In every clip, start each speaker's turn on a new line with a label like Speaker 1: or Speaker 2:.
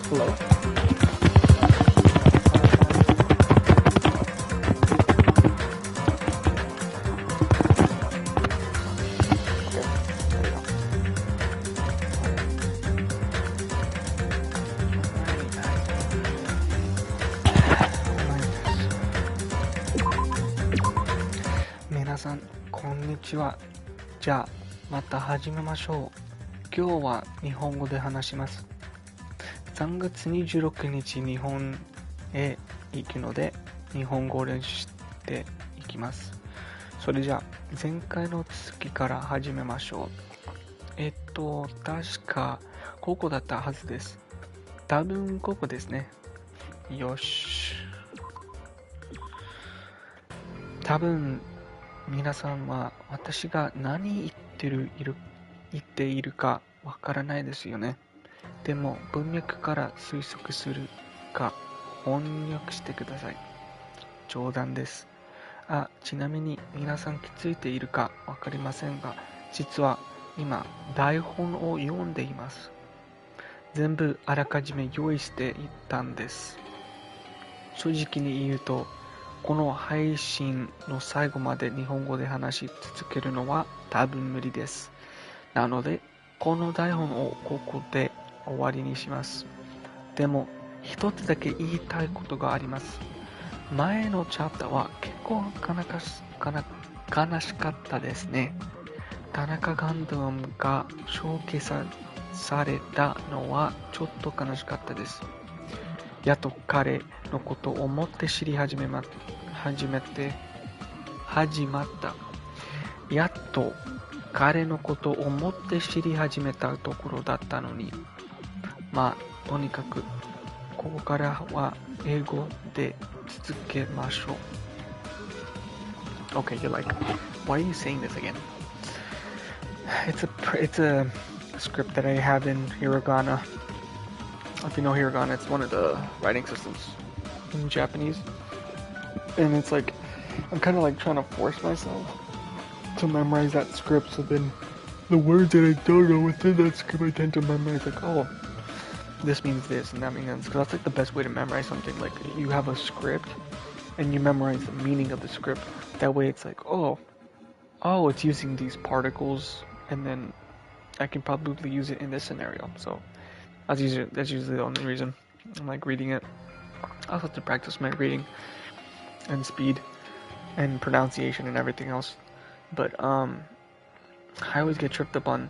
Speaker 1: Hello?皆さん、こんにちは。じゃあ、また始めましょう。今日は日本語で話します。3月26日日本へ行くので、日本語を練習していきます。それじゃあ、前回の続きから始めましょう。確か、ここだったはずです。多分ここですね。よし。多分、皆さんは私が何言っているかわからないですよね。でも文脈から推測するか翻訳してください。冗談です。ちなみに皆さん気づいているかわかりませんが、実は今台本を読んでいます。全部あらかじめ用意していったんです。正直に言うと、この配信の最後まで日本語で話し続けるのは多分無理です。なので、この台本をここで終わりにします。でも、一つだけ言いたいことがあります。前のチャプターは結構悲しかったですね。田中ガンダムが消消されたのはちょっと悲しかったです。やっと彼のことを思って知り始まった。やっと彼のことを思って知り始めたところだったのに。とにかく、ここからは英語で続けましょう。Okay, you're like, why are you saying this again? It's a script that I have in Hiragana. If you know Hiragana, it's one of the writing systems in Japanese. And it's like, I'm kind of like trying to force myself to memorize that script, so then the words that I don't know within that script I tend to memorize, like, oh, this means this and that means that, because that's like the best way to memorize something. Like, you have a script and you memorize the meaning of the script. That way it's like, oh, it's using these particles, and then I can probably use it in this scenario. So that's usually the only reason I'm like reading it. I also have to practice my reading and speed and pronunciation and everything else. But I always get tripped up on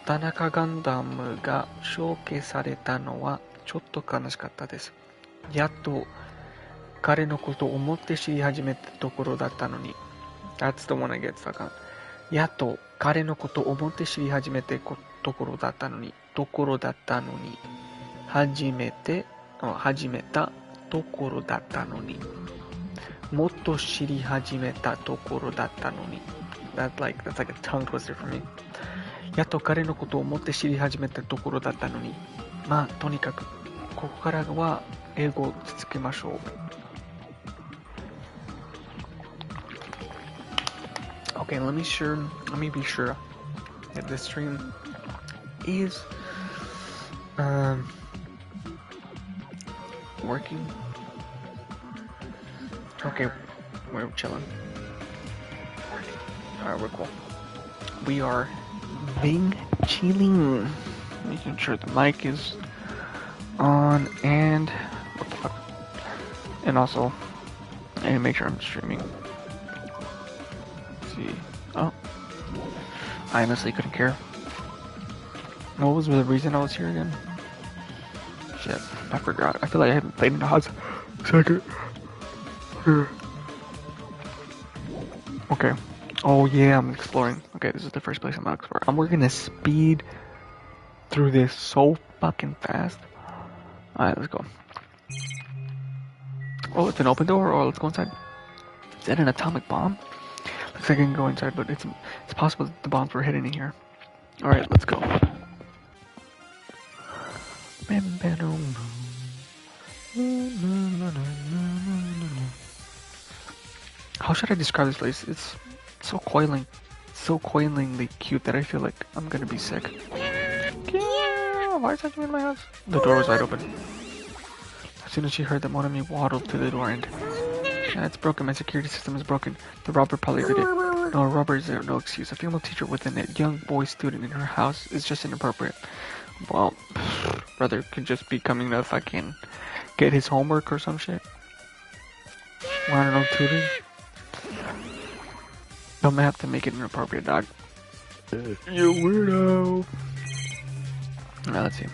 Speaker 1: 田中ガンダムが消消されたのはちょっと悲しかったです。やっと彼のことを思って知り始めたところだったのに。That's the one I get stuck on. やっと彼のことを思って知り始めたところだったのに。始めたところだったのに。もっと知り始めたところだったのに。That's like a tongue twister for me. やっと彼のことを思って知り始めたところだったのに。とにかく、ここからは英語を続けましょう。Okay, let me be sure that this stream is working. Okay, we're chilling. Alright, we're cool. We are being chilling. Making sure the mic is on and what the fuck? And also, I need to make sure I'm streaming. Let's see. Oh, I honestly couldn't care. What was the reason I was here again? Shit, I forgot. I feel like I haven't played in a hot second. Okay. Oh yeah, I'm exploring. Okay, this is the first place I'm gonna explore. We're gonna speed through this so fucking fast. Alright, let's go. Oh, it's an open door. Oh, let's go inside. Is that an atomic bomb? Looks like I can go inside, but it's possible that the bombs were hidden in here. Alright, let's go. How should I describe this place? It's so coilingly cute that I feel like I'm gonna be sick. Yeah. why is Hajime in my house? The door was wide open. As soon as she heard that, Monami waddled to the door and... Yeah, it's broken. My security system is broken. The robber probably did it. No, a robber is no excuse. A female teacher with a young boy student in her house is just inappropriate. Well, brother could just be coming to fucking get his homework or some shit. Well, I don't know, tutoring. I'm gonna have to make it inappropriate, dog. You weirdo. Now, let's see.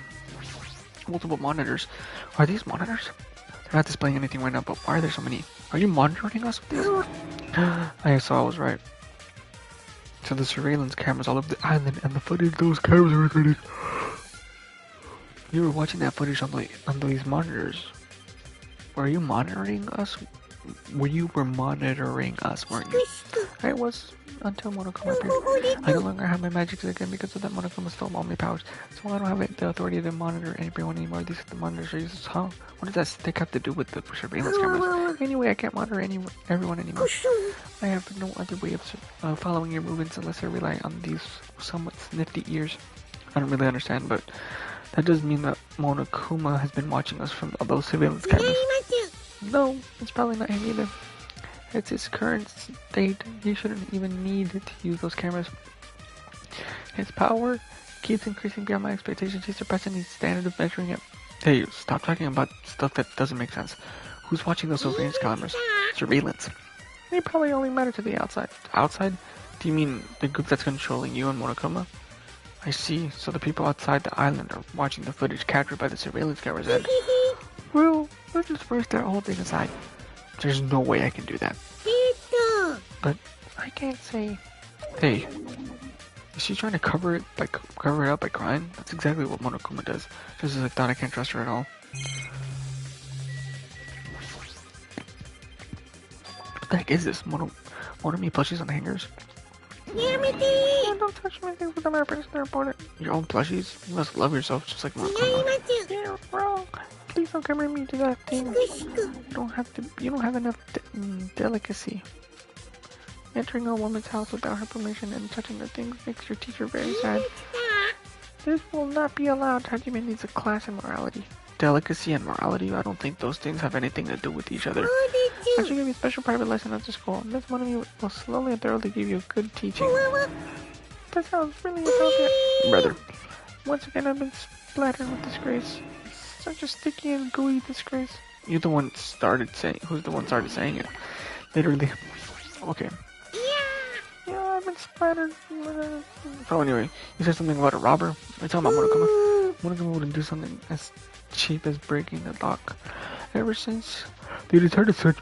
Speaker 1: Multiple monitors. Are these monitors? They're not displaying anything right now, but why are there so many? Are you monitoring us with this? I saw I was right. So the surveillance cameras all over the island and the footage those cameras are recording. You were watching that footage on these monitors. Were you monitoring us? You were monitoring us, weren't you? I was until Monokuma appeared. I no longer have my magic again because of that. Monokuma stole all my powers, so I don't have the authority to monitor everyone anymore. These are the monitors are used. Huh? What does that stick have to do with the surveillance cameras? Anyway, I can't monitor everyone anymore. I have no other way of following your movements unless I rely on these somewhat nifty ears. I don't really understand, but that does mean that Monokuma has been watching us from those surveillance cameras. No, it's probably not him either. It's his current state. He shouldn't even need to use those cameras. His power keeps increasing beyond my expectations. He's surpassing the standard of measuring it. Hey, stop talking about stuff that doesn't make sense. Who's watching those surveillance cameras? Surveillance. They probably only matter to the outside. Outside? Do you mean the group that's controlling you and Monokuma? I see. So the people outside the island are watching the footage captured by the surveillance cameras and... Well, let's just brush that whole thing aside. There's no way I can do that. But I can't say... Hey, is she trying to cover it up by crying? That's exactly what Monokuma does. Just as I thought I can't trust her at all. What the heck is this? Monomi plushies on the hangers? Yeah, don't touch my things with the mappers, they're important. Your own plushies? You must love yourself just like Monokuma. Yeah, wrong. Please don't compare me to that thing. You don't have enough delicacy. Entering a woman's house without her permission and touching her things makes your teacher very sad. This will not be allowed. Hajime needs a class in morality. Delicacy and morality? I don't think those things have anything to do with each other. I should give you a special private lesson after school. This one of you will slowly and thoroughly give you a good teaching. That sounds really appropriate. Brother. Once again, I've been splattered with disgrace. Such a sticky and gooey disgrace. You're the one started saying. Who's the one started saying it? Literally. Okay. Yeah, I've been splattered. So anyway, you said something about a robber. You're talking about Monokuma. Monokuma wouldn't do something as cheap as breaking the lock. Ever since they decided such.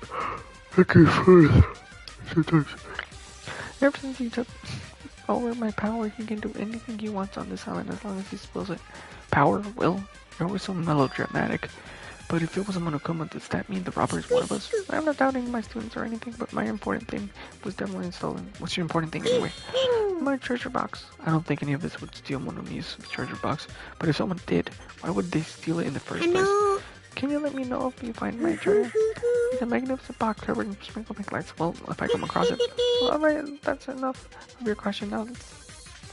Speaker 1: Ever since he took over my power, he can do anything he wants on this island as long as he spills it. Power, will. You're always so melodramatic. But if it was a Monokuma, does that mean the robber is one of us? I'm not doubting my students or anything, but my important thing was definitely stolen. What's your important thing anyway? My treasure box. I don't think any of this would steal Monomi's treasure box, but if someone did, why would they steal it in the first place? Can you let me know if you find my treasure? It's a magnificent box covered in sprinkle pink lights. Well, if I come across it. Well, alright, that's enough of your question. Now it's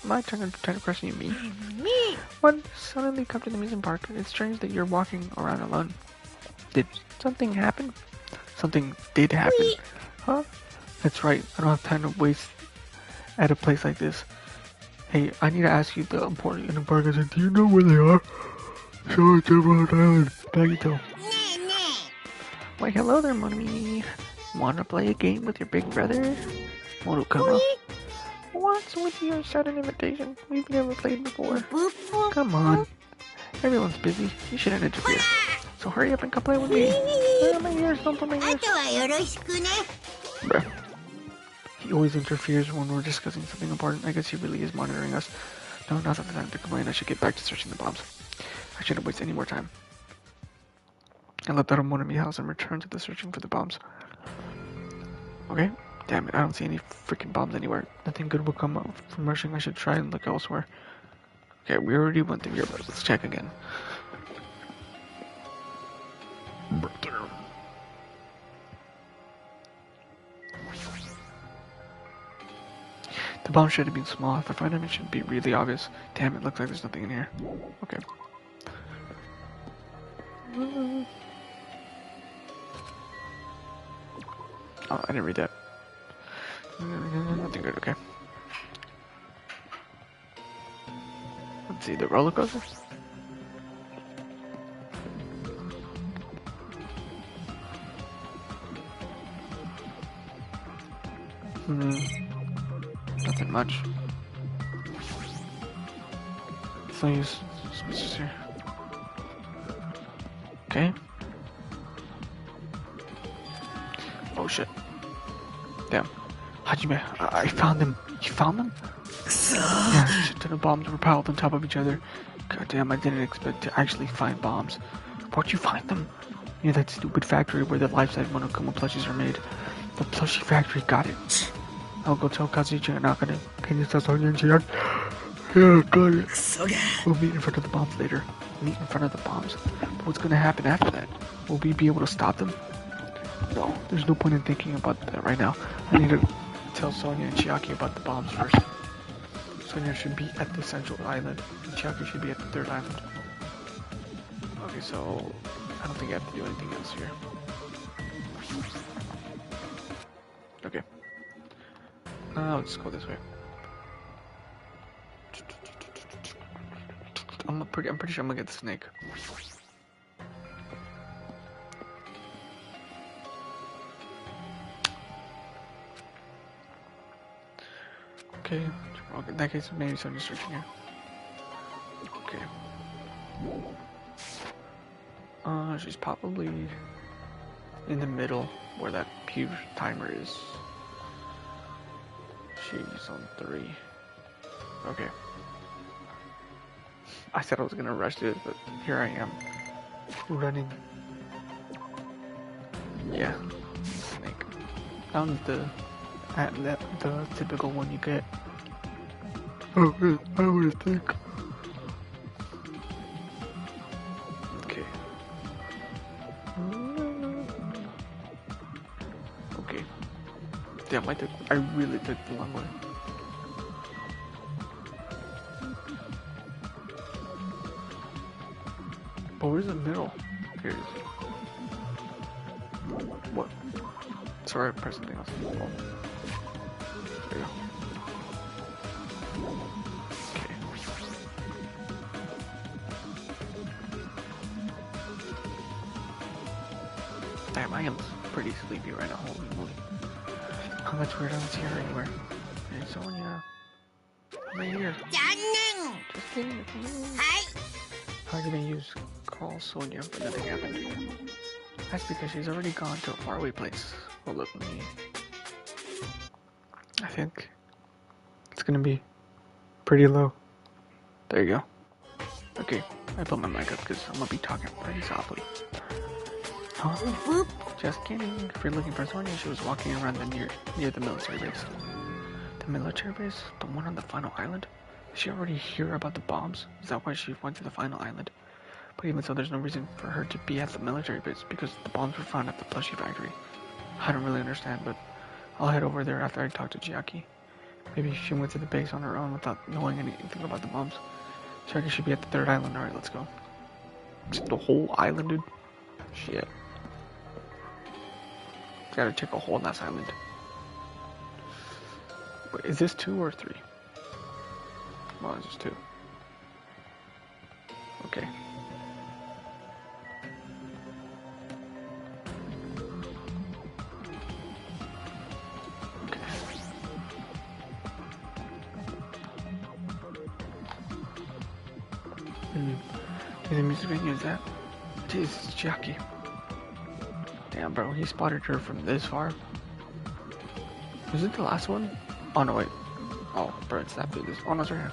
Speaker 1: my turn to try to question you, me. What suddenly come to the amusement park? It's strange that you're walking around alone. Did something happen? Something did happen. Huh? That's right. I don't have time to waste at a place like this. Hey, I need to ask you the important in the park. I said, do you know where they are? So it's Emerald Island. Bagito. Why, hello there, Monami. Wanna play a game with your big brother? Monokuma. What's with your sudden invitation? We've never played before. Come on. Everyone's busy. You shouldn't interfere. So hurry up and come play with me. My ears, don't put my ears. Bruh. He always interferes when we're discussing something important. I guess he really is monitoring us. No, now's not the time to complain. I should get back to searching the bombs. I shouldn't waste any more time. I left out of Monami house and returned to the searching for the bombs. Okay. Damn it, I don't see any freaking bombs anywhere. Nothing good will come out from rushing. I should try and look elsewhere. Okay, we already went through here, but let's check again. The bomb should have been small. If I find them, it should be really obvious. Damn, it looks like there's nothing in here. Okay. Oh, I didn't read that. Nothing good, okay. Let's see, the roller coaster? Nothing much. So use switches here. Okay. Oh shit. Damn. Hajime, I found them. You found them? Yeah, shit ton of bombs were piled on top of each other. God damn, I didn't expect to actually find bombs. Where'd you find them? Near that stupid factory where the life-size Monokuma plushies are made. The plushie factory got it. I'll go tell Kazuichi and Nakane. Can you tell Sonya and Chiaki? Yeah, got it. We'll meet in front of the bombs later. Meet in front of the bombs. But what's gonna happen after that? Will we be able to stop them? No, there's no point in thinking about that right now. I need to tell Sonya and Chiaki about the bombs first. Sonya should be at the central island, and Chiaki should be at the third island. Okay, so I don't think I have to do anything else here. Okay. Let's go this way. I'm pretty sure I'm gonna get the snake. Okay, in that case, maybe I'm just searching here. Okay. She's probably in the middle where that huge timer is. She's on 3. Okay. I said I was gonna rush it, but here I am. Running. Yeah. Snake. Found the typical one you get. Oh, I would think. Okay. Okay. Damn, I really took the long way. Oh, where's the middle? Here it is. What? Sorry, I pressed something else. Oh. There you go. Okay. Damn, I am pretty sleepy right now. Holy moly. Oh, that's weird. I don't see her anywhere. Hey, Sonya. I'm right here. Just kidding. How can I use call Sonya, but nothing happened? That's because she's already gone to a faraway place. Hold up, let me... I think it's gonna be pretty low. There you go. Okay, I put my mic up because I'm gonna be talking pretty softly. Huh? Just kidding. If you're looking for Sonya, she was walking around near the military base. The military base? The one on the final island? Did she already hear about the bombs? Is that why she went to the final island? But even so, there's no reason for her to be at the military base because the bombs were found at the plushie factory. I don't really understand, but I'll head over there after I talk to Chiaki. Maybe she went to the base on her own without knowing anything about the bombs. Chiaki should be at the third island. Alright, let's go. The whole island, dude? Shit. Gotta check a whole last island. Wait, is this 2 or 3? Well, it's just 2. Okay. In the music venue, is that? Jeez, it's Chiaki. Damn, bro, he spotted her from this far. Was it the last one? Oh, no, wait. Oh, bro, it's not through this. Oh, no, it's right here.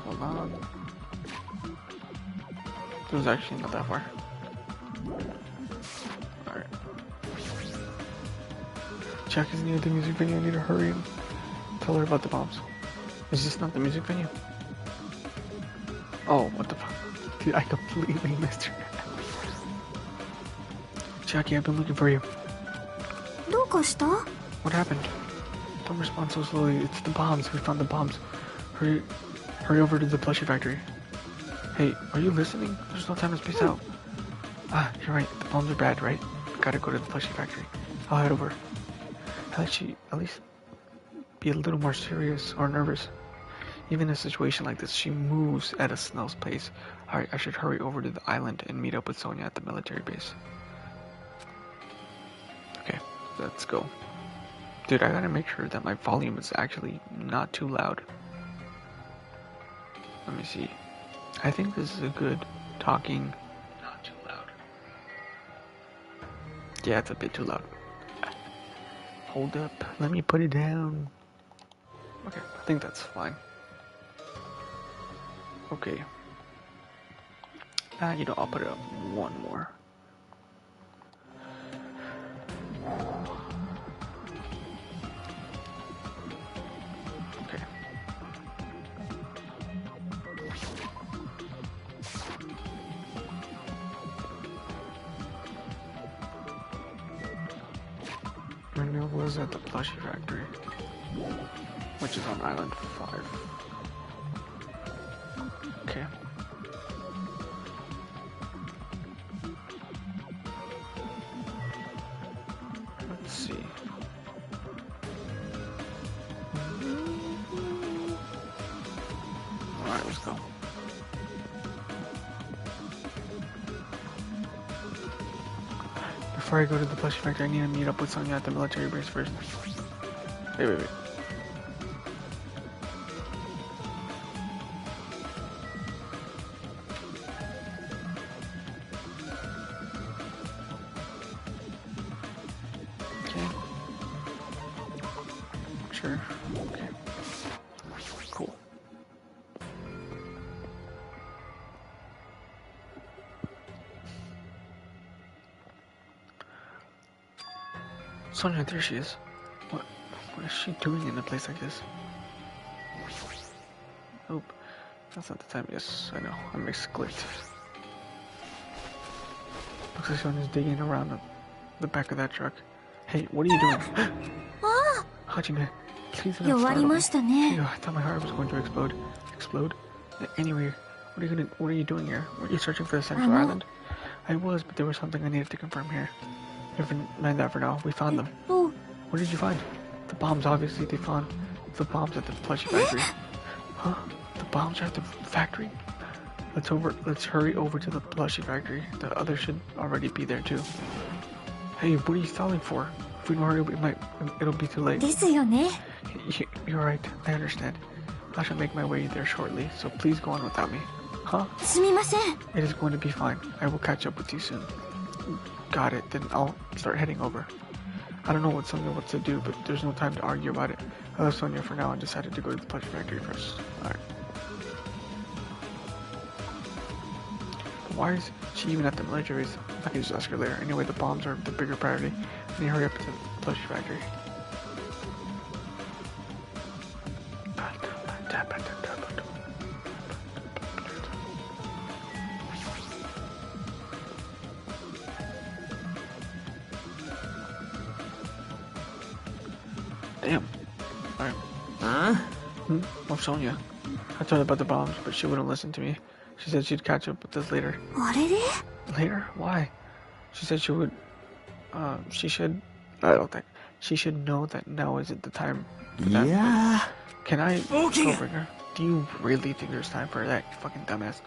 Speaker 1: Hold on. It was actually not that far. Alright. Chiaki's near the music venue. I need to hurry and tell her about the bombs. Is this not the music venue? Oh, what the fuck? Dude, I completely missed her. Chiaki, I've been looking for you. What happened? Don't respond so slowly. It's the bombs. We found the bombs. Hurry over to the plushie factory. Hey, are you listening? There's no time to space out. Ah, you're right. The bombs are bad, right? Gotta go to the plushie factory. I'll head over. At least be a little more serious or nervous. Even in a situation like this, she moves at a snail's pace. Alright, I should hurry over to the island and meet up with Sonia at the military base. Okay, let's go. Dude, I gotta make sure that my volume is actually not too loud. Let me see. I think this is a good talking. Not too loud. Yeah, it's a bit too loud. Hold up. Let me put it down. Okay, I think that's fine. Okay. I'll put it up one more. Okay. Renewal was at the plushie factory, which is on Island 5. Okay. Let's see. Alright, let's go. Before I go to the plushie factory, I need to meet up with Sonia at the military base first. Wait. Okay. Sure. Okay. Cool. Sonia, there she is. What is she doing in a place like this? Nope. That's not the time. Yes, I know. I misclicked. Looks like Sonia's digging around the back of that truck. Hey, what are you doing? Hajime, please do not startle me. I thought my heart was going to explode. Explode? Anyway, what are you doing here? Were you searching for the central island? I was, but there was something I needed to confirm here. Never mind that for now. We found them. What did you find? The bombs, obviously. They found the bombs at the plushie factory. Huh? The bombs are at the factory? Let's hurry over to the plushie factory. The others should already be there too. Hey, what are you stalling for? If we don't hurry, it'll be too late. You're right. I understand. I shall make my way there shortly, so please go on without me. Huh? It is going to be fine. I will catch up with you soon. Got it. Then I'll start heading over. I don't know what Sonia wants to do, but there's no time to argue about it. I left Sonia for now and decided to go to the plushie factory first. Alright. Why is she even at the military base? I can just ask her later. Anyway, the bombs are the bigger priority. I need to hurry up to the plushie factory. Damn. Alright. Well, Sonia. I told her about the bombs, but she wouldn't listen to me. She said she'd catch up with us later. Later? Why? She said she would, she should know that now isn't the time for that. Yeah. Can I go bring her? Do you really think there's time for that, you fucking dumbass?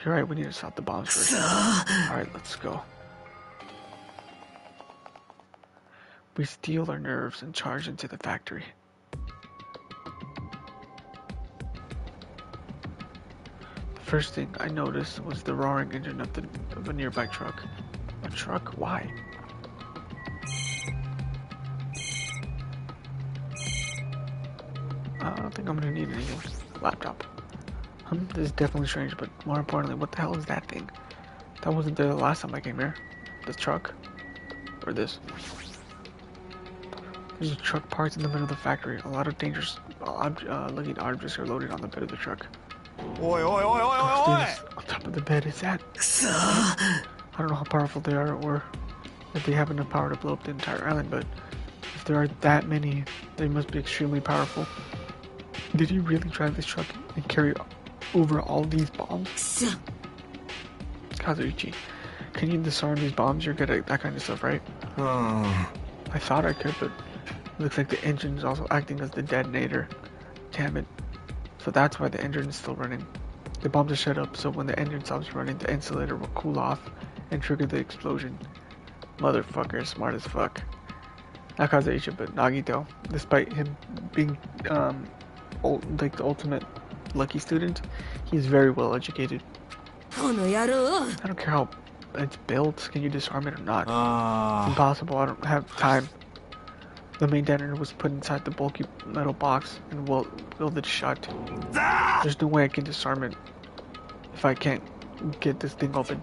Speaker 1: You're right, we need to stop the bombs first. Alright, let's go. We steel our nerves and charge into the factory. The first thing I noticed was the roaring engine of a nearby truck. A truck? Why? I don't think I'm gonna need anything. Laptop. This is definitely strange, but more importantly, what the hell is that thing? That wasn't there the last time I came here. The truck? Or this? There's a truck parked in the middle of the factory. A lot of dangerous looking objects are loaded on the bed of the truck. Oi! On top of the bed, is that? I don't know how powerful they are or if they have enough power to blow up the entire island, but if there are that many, they must be extremely powerful. Did he really drive this truck and carry over all these bombs? Kazuichi, can you disarm these bombs? You're good at that kind of stuff, right? I thought I could, but it looks like the engine is also acting as the detonator. Damn it. So that's why the engine is still running. The bombs are shut up, so when the engine stops running, the insulator will cool off and trigger the explosion. Motherfucker, smart as fuck. Not Kazuichi, but Nagito, despite him being like the ultimate lucky student, he's very well educated. I don't care how it's built. Can you disarm it or not? It's impossible. I don't have time. The main detonator was put inside the bulky metal box and welded it shut. There's no way I can disarm it if I can't get this thing open.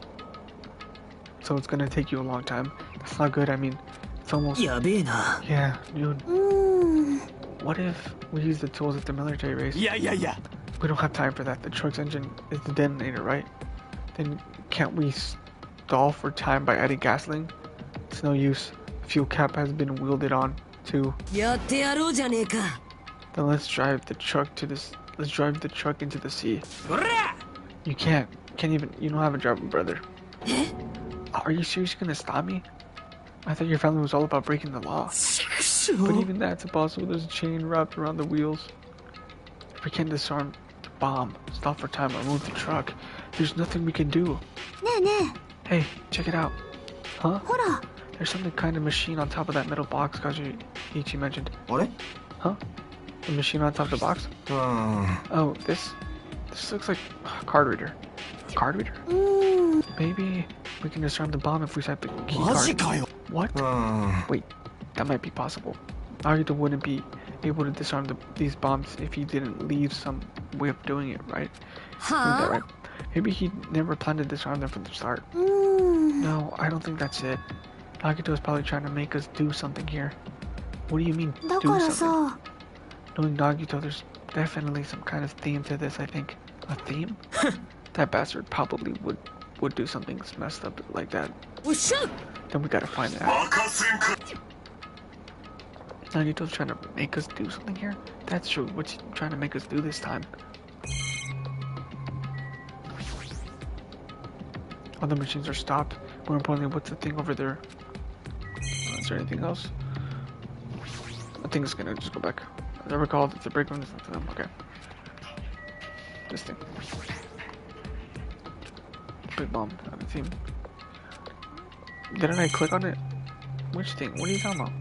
Speaker 1: So it's gonna take you a long time. That's not good. I mean, it's almost... Yeah, dude. What if we use the tools at the military base? Yeah. We don't have time for that. The truck's engine is the detonator, right? Then can't we stall for time by adding gasoline? It's no use. Fuel cap has been wielded on too. Then let's drive the truck to this. Let's drive the truck into the sea. You can't even. You don't have a driver, brother. Are you seriously gonna stop me? I thought your family was all about breaking the law. But even that's impossible. There's a chain wrapped around the wheels. If we can't disarm the bomb, stop for time, or move the truck, there's nothing we can do. Hey, check it out. Huh? There's some kind of machine on top of that metal box Kazuichi mentioned. What? Huh? The machine on top of the box? Oh, this looks like a card reader. Card reader? Maybe we can disarm the bomb if we set the key card. What? Wait, that might be possible. Nagito wouldn't be able to disarm these bombs if he didn't leave some way of doing it, right? Huh? That right? Maybe he never planned to disarm them from the start. No, I don't think that's it. Nagito is probably trying to make us do something here. What do you mean, do something? Knowing Nagito, there's definitely some kind of theme to this, I think. A theme? That bastard probably would do something messed up like that. Then we gotta find out. Nagito's trying to make us do something here? That's true. What's he trying to make us do this time? All the machines are stopped. More importantly, what's the thing over there? Is there anything else? I think it's gonna just go back. As I recall, it's a break room. Okay. This thing. Big bomb. I haven't seen. Didn't I click on it? Which thing? What are you talking about?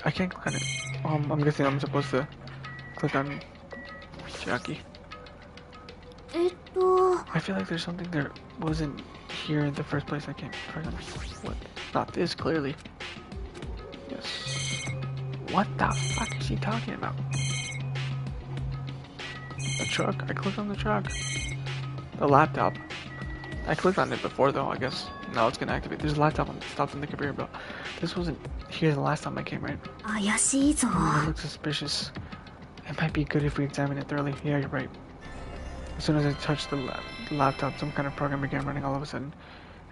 Speaker 1: I can't click on it. I'm guessing I'm supposed to click on Jackie. I feel like there's something that wasn't here in the first place. I can't click on. What? Not this, clearly. Yes. What the fuck is he talking about? The truck? I clicked on the truck. The laptop. I clicked on it before though, I guess. Now it's gonna activate. There's a laptop on stuff in the computer belt. This wasn't here the last time I came, right? It looks suspicious. It might be good if we examine it thoroughly. Yeah, you're right. As soon as I touched the laptop, some kind of program began running all of a sudden.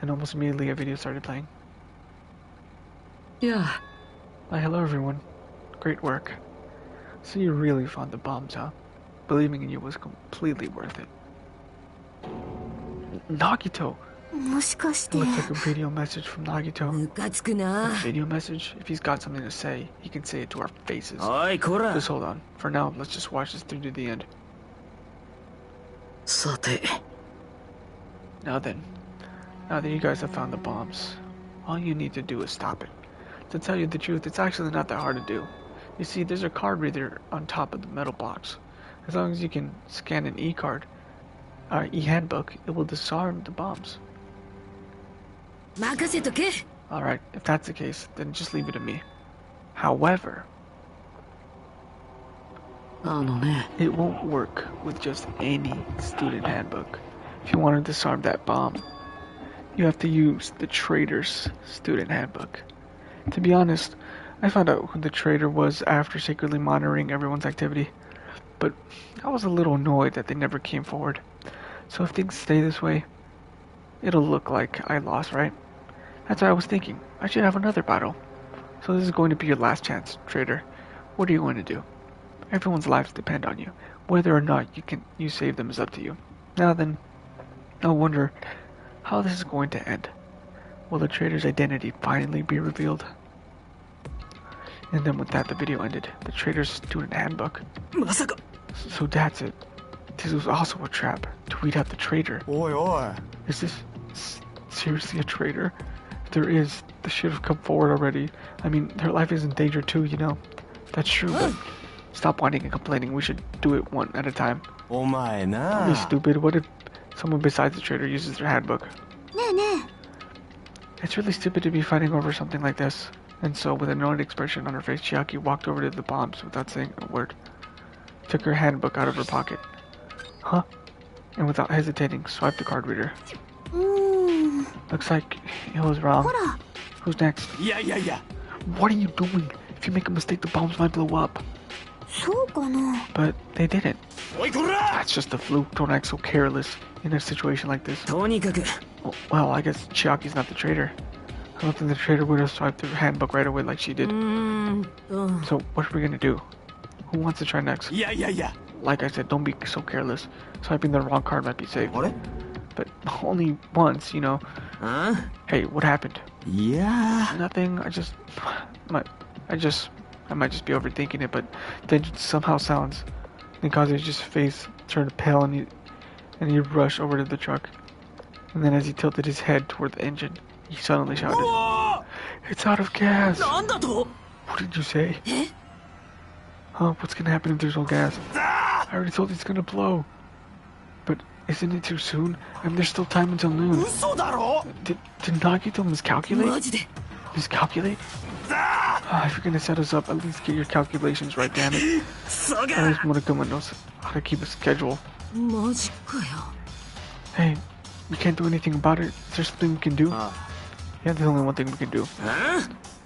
Speaker 1: And almost immediately a video started playing. Yeah. Hello everyone. Great work. So you really found the bombs, huh? Believing in you was completely worth it. Nagito! It looks like a video message from Nagito. A video message? If he's got something to say, he can say it to our faces. Just hold on. For now, let's just watch this through to the end. Now then, now that you guys have found the bombs, all you need to do is stop it. To tell you the truth, it's actually not that hard to do. You see, there's a card reader on top of the metal box. As long as you can scan an e-card, e-handbook, it will disarm the bombs. Alright, if that's the case, then just leave it to me. However, it won't work with just any student handbook. If you want to disarm that bomb, you have to use the trader's student handbook. To be honest, I found out who the trader was after secretly monitoring everyone's activity, but I was a little annoyed that they never came forward. So if things stay this way, it'll look like I lost, right? That's what I was thinking. I should have another battle. So this is going to be your last chance, trader. What are you going to do? Everyone's lives depend on you. Whether or not you save them is up to you. Now then, I wonder how this is going to end. Will the trader's identity finally be revealed? And then with that, the video ended. The trader's student handbook. So that's it. This was also a trap to weed out the traitor. Is this seriously a traitor? If there is, they should have come forward already. I mean, their life is in danger too, you know. That's true, but stop whining and complaining. We should do it one at a time. Don't be stupid. What if someone besides the traitor uses their handbook? It's really stupid to be fighting over something like this. And so, with an annoyed expression on her face, Chiaki walked over to the bombs without saying a word. Took her handbook out of her pocket. Huh? And without hesitating, swiped the card reader. Looks like it was wrong. Who's next? What are you doing? If you make a mistake, the bombs might blow up. But they didn't. That's just a fluke. Don't act so careless in a situation like this. Well, I guess Chiaki's not the traitor. I don't think the traitor would have swiped her handbook right away like she did. So what are we gonna do? Who wants to try next? Like I said, don't be so careless. Swiping the wrong card might be safe. But only once, you know. Hey, what happened? Nothing. I might just be overthinking it, but then somehow sounds. And Kazuya's face turned pale and he rushed over to the truck. And then as he tilted his head toward the engine, he suddenly shouted, "It's out of gas!" What did you say? Huh? What's gonna happen if there's no gas? I already told you it's gonna blow. But isn't it too soon? I mean, there's still time until noon. Did Nagito miscalculate? Miscalculate? If you're gonna set us up, at least get your calculations right, damn it. At least Monokuma knows how to keep a schedule. Hey, we can't do anything about it. Is there something we can do? Yeah, there's only one thing we can do.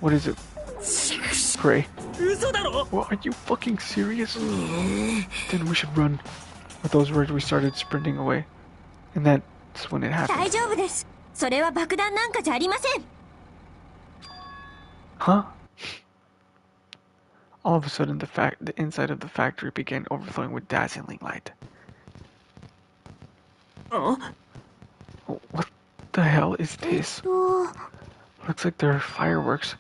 Speaker 1: What is it? Pray. Well, are you fucking serious? Then we should run. With those words, we started sprinting away. And that's when it happened. Huh? All of a sudden, the inside of the factory began overflowing with dazzling light. What the hell is this? Looks like they're fireworks.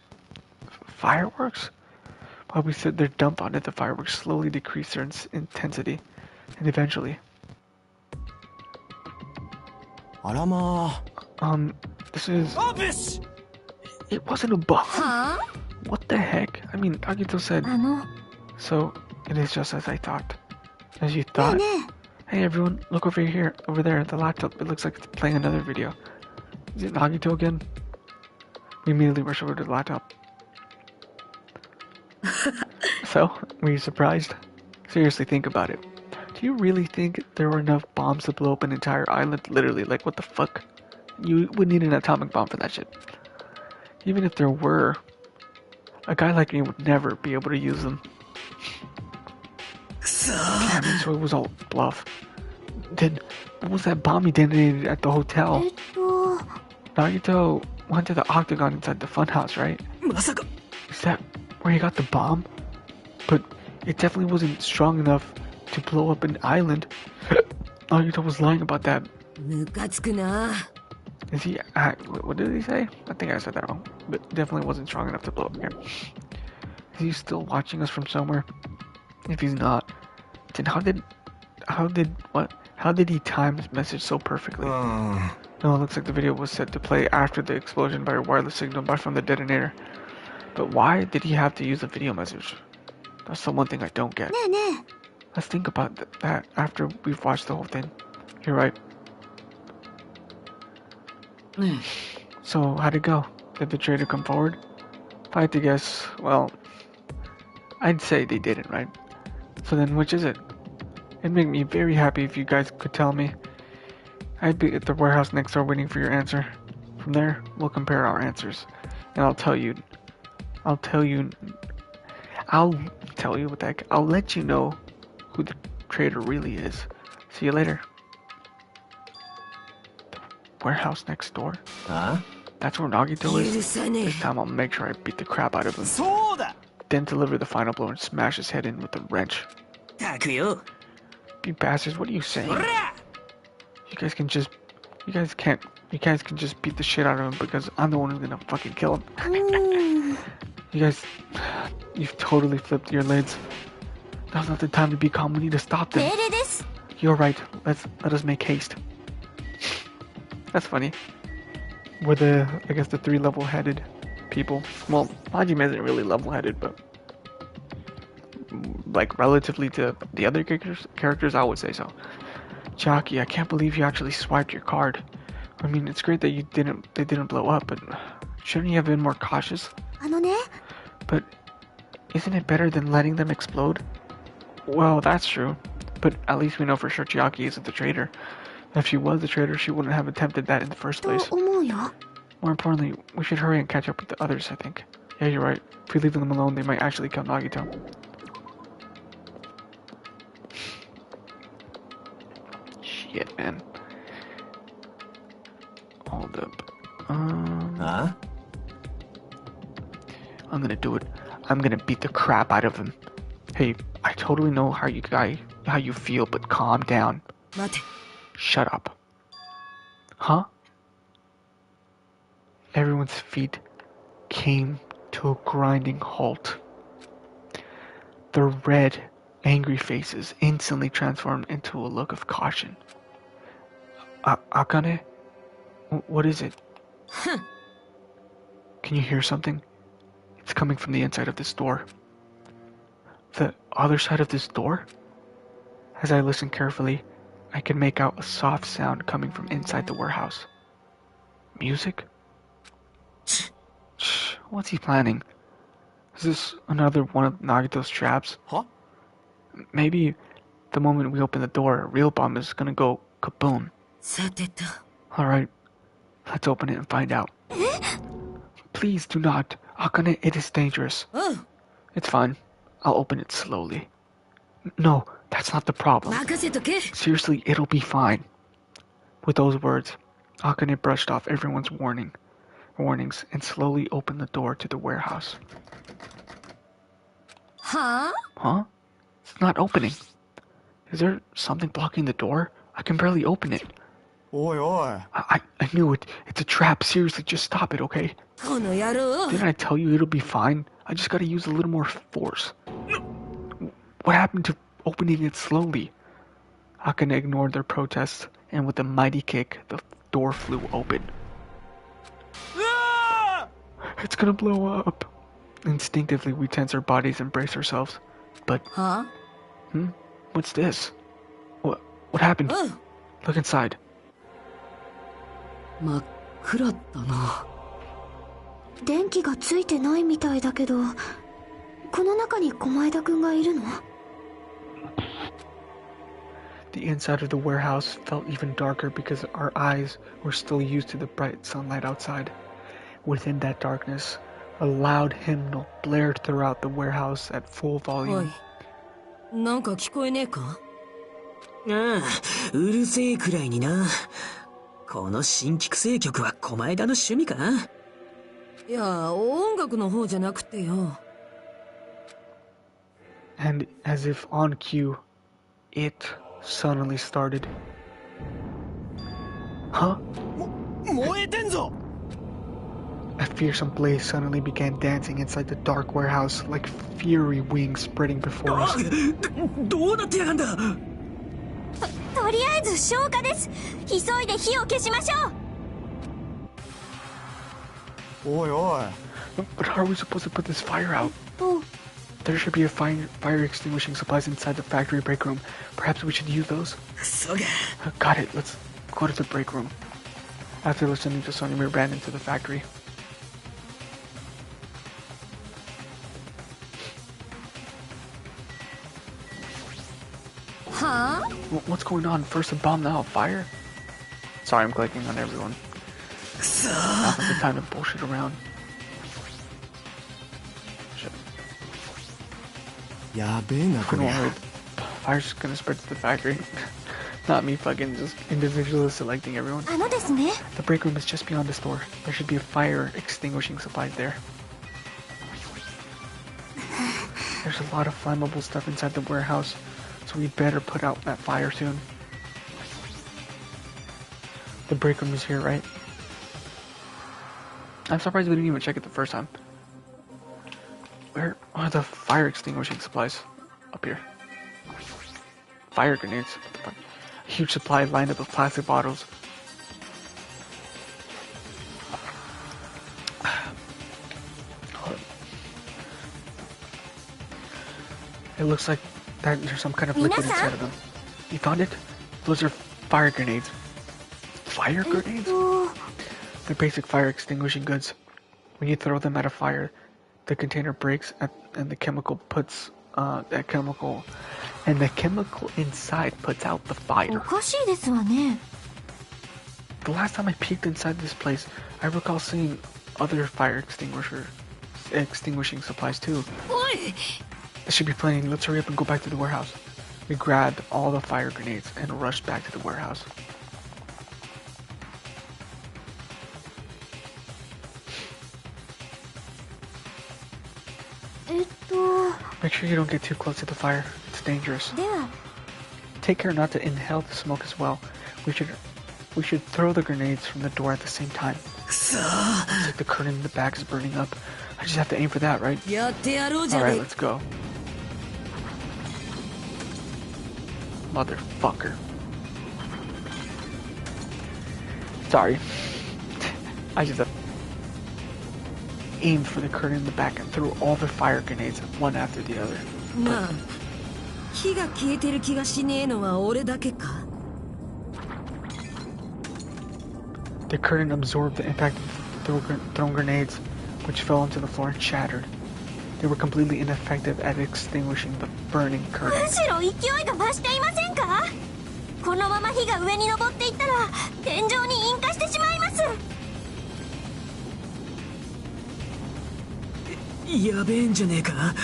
Speaker 1: Fireworks? While we stood there dumbfounded, the fireworks slowly decreased their intensity. And eventually... this is... It wasn't a bomb! What the heck? I mean, Nagito said... So, it is just as I thought. As you thought? Hey everyone, look over here, over there, the laptop. It looks like it's playing another video. Is it Nagito again? We immediately rush over to the laptop. So, were you surprised? Seriously, think about it. Do you really think there were enough bombs to blow up an entire island? Literally, like what the fuck? You would need an atomic bomb for that shit. Even if there were, a guy like me would never be able to use them. Damn it, so it was all bluff. Then, what was that bomb he detonated at the hotel? Nagito went to the octagon inside the funhouse, right? Is that where he got the bomb? But it definitely wasn't strong enough to blow up an island. Nagito was lying about that. Is he... what did he say? I think I said that wrong. But definitely wasn't strong enough to blow up here. Is he still watching us from somewhere? If he's not, then how did he time his message so perfectly? No, it looks like the video was set to play after the explosion by a wireless signal from the detonator. But why did he have to use a video message? That's the one thing I don't get. Let's think about that after we've watched the whole thing. You're right. So, how'd it go? Did the traitor come forward? If I had to guess, well, I'd say they didn't, right? So then, which is it? It'd make me very happy if you guys could tell me. I'd be at the warehouse next door waiting for your answer. From there, we'll compare our answers. And I'll let you know who the traitor really is. See you later. The warehouse next door? That's where Nagito is? This time I'll make sure I beat the crap out of him. Then deliver the final blow and smash his head in with a wrench. You bastards, what are you saying? You guys can just beat the shit out of him because I'm the one who's gonna fucking kill him. You've totally flipped your lids. Now's not the time to be calm, we need to stop them. You're right, let us make haste. That's funny. We're the 3 level-headed people. Well, Majima isn't really level-headed, but like relatively to the other characters, I would say so. Chiaki, I can't believe you actually swiped your card. I mean, it's great that they didn't blow up, but shouldn't you have been more cautious? But isn't it better than letting them explode? Well, that's true, but at least we know for sure Chiaki isn't the traitor. If she was the traitor, she wouldn't have attempted that in the first place. More importantly, we should hurry and catch up with the others, I think. Yeah, you're right. If we leave them alone, they might actually kill Nagito. Shit, man. Hold up. I'm gonna do it. I'm gonna beat the crap out of him. Hey, I totally know how you feel, but calm down. Shut up. Huh? Everyone's feet came to a grinding halt. Their red, angry faces instantly transformed into a look of caution. Akane? What is it? Can you hear something? It's coming from the inside of this door. The other side of this door? As I listen carefully, I can make out a soft sound coming from inside the warehouse. Music? Shh, what's he planning? Is this another one of Nagito's traps?
Speaker 2: Huh?
Speaker 1: Maybe the moment we open the door, a real bomb is gonna go kaboom. Alright, let's open it and find out. Please do not. Akane, it is dangerous. It's fine. I'll open it slowly. No, that's not the problem. Seriously, it'll be fine. With those words, Akane brushed off everyone's warnings and slowly opened the door to the warehouse. Huh? It's not opening. Is there something blocking the door? I can barely open it.
Speaker 2: Oi.
Speaker 1: I knew it. It's a trap. Seriously, just stop it, okay? Didn't I tell you it'll be fine? I just gotta use a little more force. What happened to opening it slowly? Akane ignored their protests, and with a mighty kick, the door flew open. It's gonna blow up. Instinctively, we tense our bodies and brace ourselves. But... What's this? What happened? Look inside.
Speaker 3: 真っ暗だな。電気がついてないみたいだけど、この中に駒枝くんがいるの？
Speaker 1: The inside of the warehouse felt even darker because our eyes were still used to the bright sunlight outside. Within that darkness, a loud hymnal blared throughout the warehouse at full volume.
Speaker 3: なんか聞こえねえか？
Speaker 4: ああ、うるせえくらいにな。この新規生曲は狛枝の趣味か？
Speaker 3: いや、音楽の方じゃなくてよ。
Speaker 1: And as if on cue, it suddenly started. Huh?
Speaker 2: 燃えてんぞ!
Speaker 1: A fearsome blaze suddenly began dancing inside the dark warehouse like fury wings spreading before us.
Speaker 4: どうなってやがんだ!
Speaker 3: とりあえず消火です。急いで火を消しましょう。
Speaker 2: Oi.
Speaker 1: But how are we supposed to put this fire out? There should be a fire extinguishing supplies inside the factory break room. Perhaps we should use those? Got it. Let's go to the break room. After listening to Sonny, we ran into the factory.
Speaker 3: Huh?
Speaker 1: What's going on? First a bomb, now a fire? Sorry, I'm clicking on everyone. Now's not the time to bullshit around. Shit.
Speaker 2: Don't worry.
Speaker 1: Fire's gonna spread to the factory. Not me fucking just individually selecting everyone.
Speaker 3: ですね。
Speaker 1: The break room is just beyond this door. There should be a fire extinguishing supplies there. There's a lot of flammable stuff inside the warehouse, so we better put out that fire soon. The break room is here, right? I'm surprised we didn't even check it the first time. Where are the fire extinguishing supplies? Up here. Fire grenades. What the fuck? A huge supply lined up of plastic bottles. It looks like that there's some kind of liquid inside of them. You found it? Those are fire grenades. Fire grenades? They're basic fire extinguishing goods. When you throw them at a fire, the container breaks and the chemical inside puts out the fire.
Speaker 3: おかしいですわね。
Speaker 1: The last time I peeked inside this place, I recall seeing other fire extinguishing supplies too. There should be plenty. Let's hurry up and go back to the warehouse. We grabbed all the fire grenades and rushed back to the warehouse. Make sure you don't get too close to the fire. It's dangerous.
Speaker 3: では、
Speaker 1: Take care not to inhale the smoke as well. We should throw the grenades from the door at the same time. Looks like the curtain in the back is burning up. I just have to aim for that, right? Alright, let's go. Motherfucker. Sorry. I just aimed for the curtain in the back and threw all the fire grenades one after the other.
Speaker 5: なあ、火が消えてる気がしねえのは俺だけか。
Speaker 1: The curtain absorbed the impact of thrown grenades, which fell onto the floor and shattered. They were completely ineffective at extinguishing the burning curtain.
Speaker 3: むしろ勢いが増していませんか？このまま火が上に登っていったら天井に引火してしまいます。
Speaker 4: やべえんじゃねえか。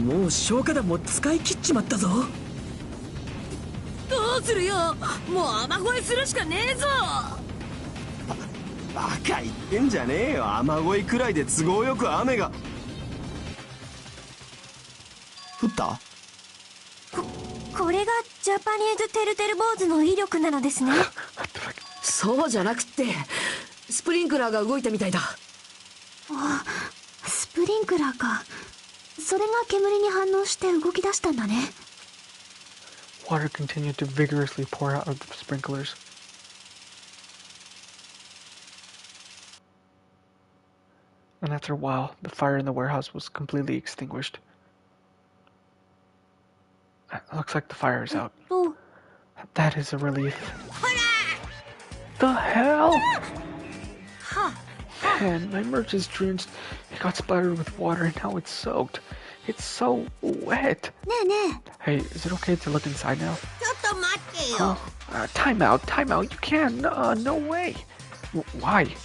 Speaker 4: もう消火弾も使い切っちまったぞ。
Speaker 5: どうするよ。もう雨乞いするしかねえぞ。
Speaker 2: バカ言ってんじゃねえよ。雨乞いくらいで都合よく雨が降った？
Speaker 3: これがジャパニーズてるてる坊主の威力なのですね。
Speaker 5: そうじゃなくってスプリンクラーが動いたみたいだ。
Speaker 3: あ、スプリンクラーか。それが煙に反応して動き出したんだね。
Speaker 1: Water continued to vigorously pour out of the sprinklers. And after a while, the fire in the warehouse was completely extinguished. It looks like the fire is out. That is a relief. The hell? Man, my merch is drenched. It got splattered with water and now it's soaked. It's so wet.
Speaker 3: ねえねえ。
Speaker 1: Hey, is it okay to look inside now?
Speaker 5: ちょっと待ってよ。
Speaker 1: Time out. You can't. No way. Why?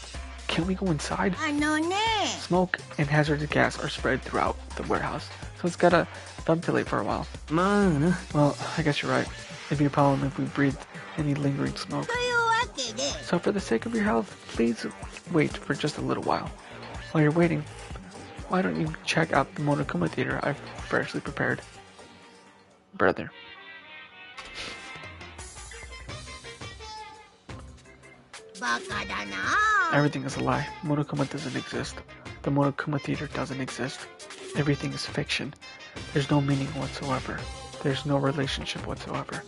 Speaker 1: Can't we go inside?
Speaker 5: ね。
Speaker 1: Smoke and hazardous gas are spread throughout the warehouse, so it's gotta ventilate for a while.
Speaker 4: まあな。
Speaker 1: Well, I guess you're right. It'd be a problem if we breathed any lingering smoke.
Speaker 5: というわけで。
Speaker 1: So for the sake of your health, please wait for just a little while. While you're waiting, why don't you check out the Monokuma Theater I've freshly prepared? Brother. Everything is a lie. Monokuma doesn't exist. The Monokuma Theater doesn't exist. Everything is fiction. There's no meaning whatsoever. There's no relationship whatsoever.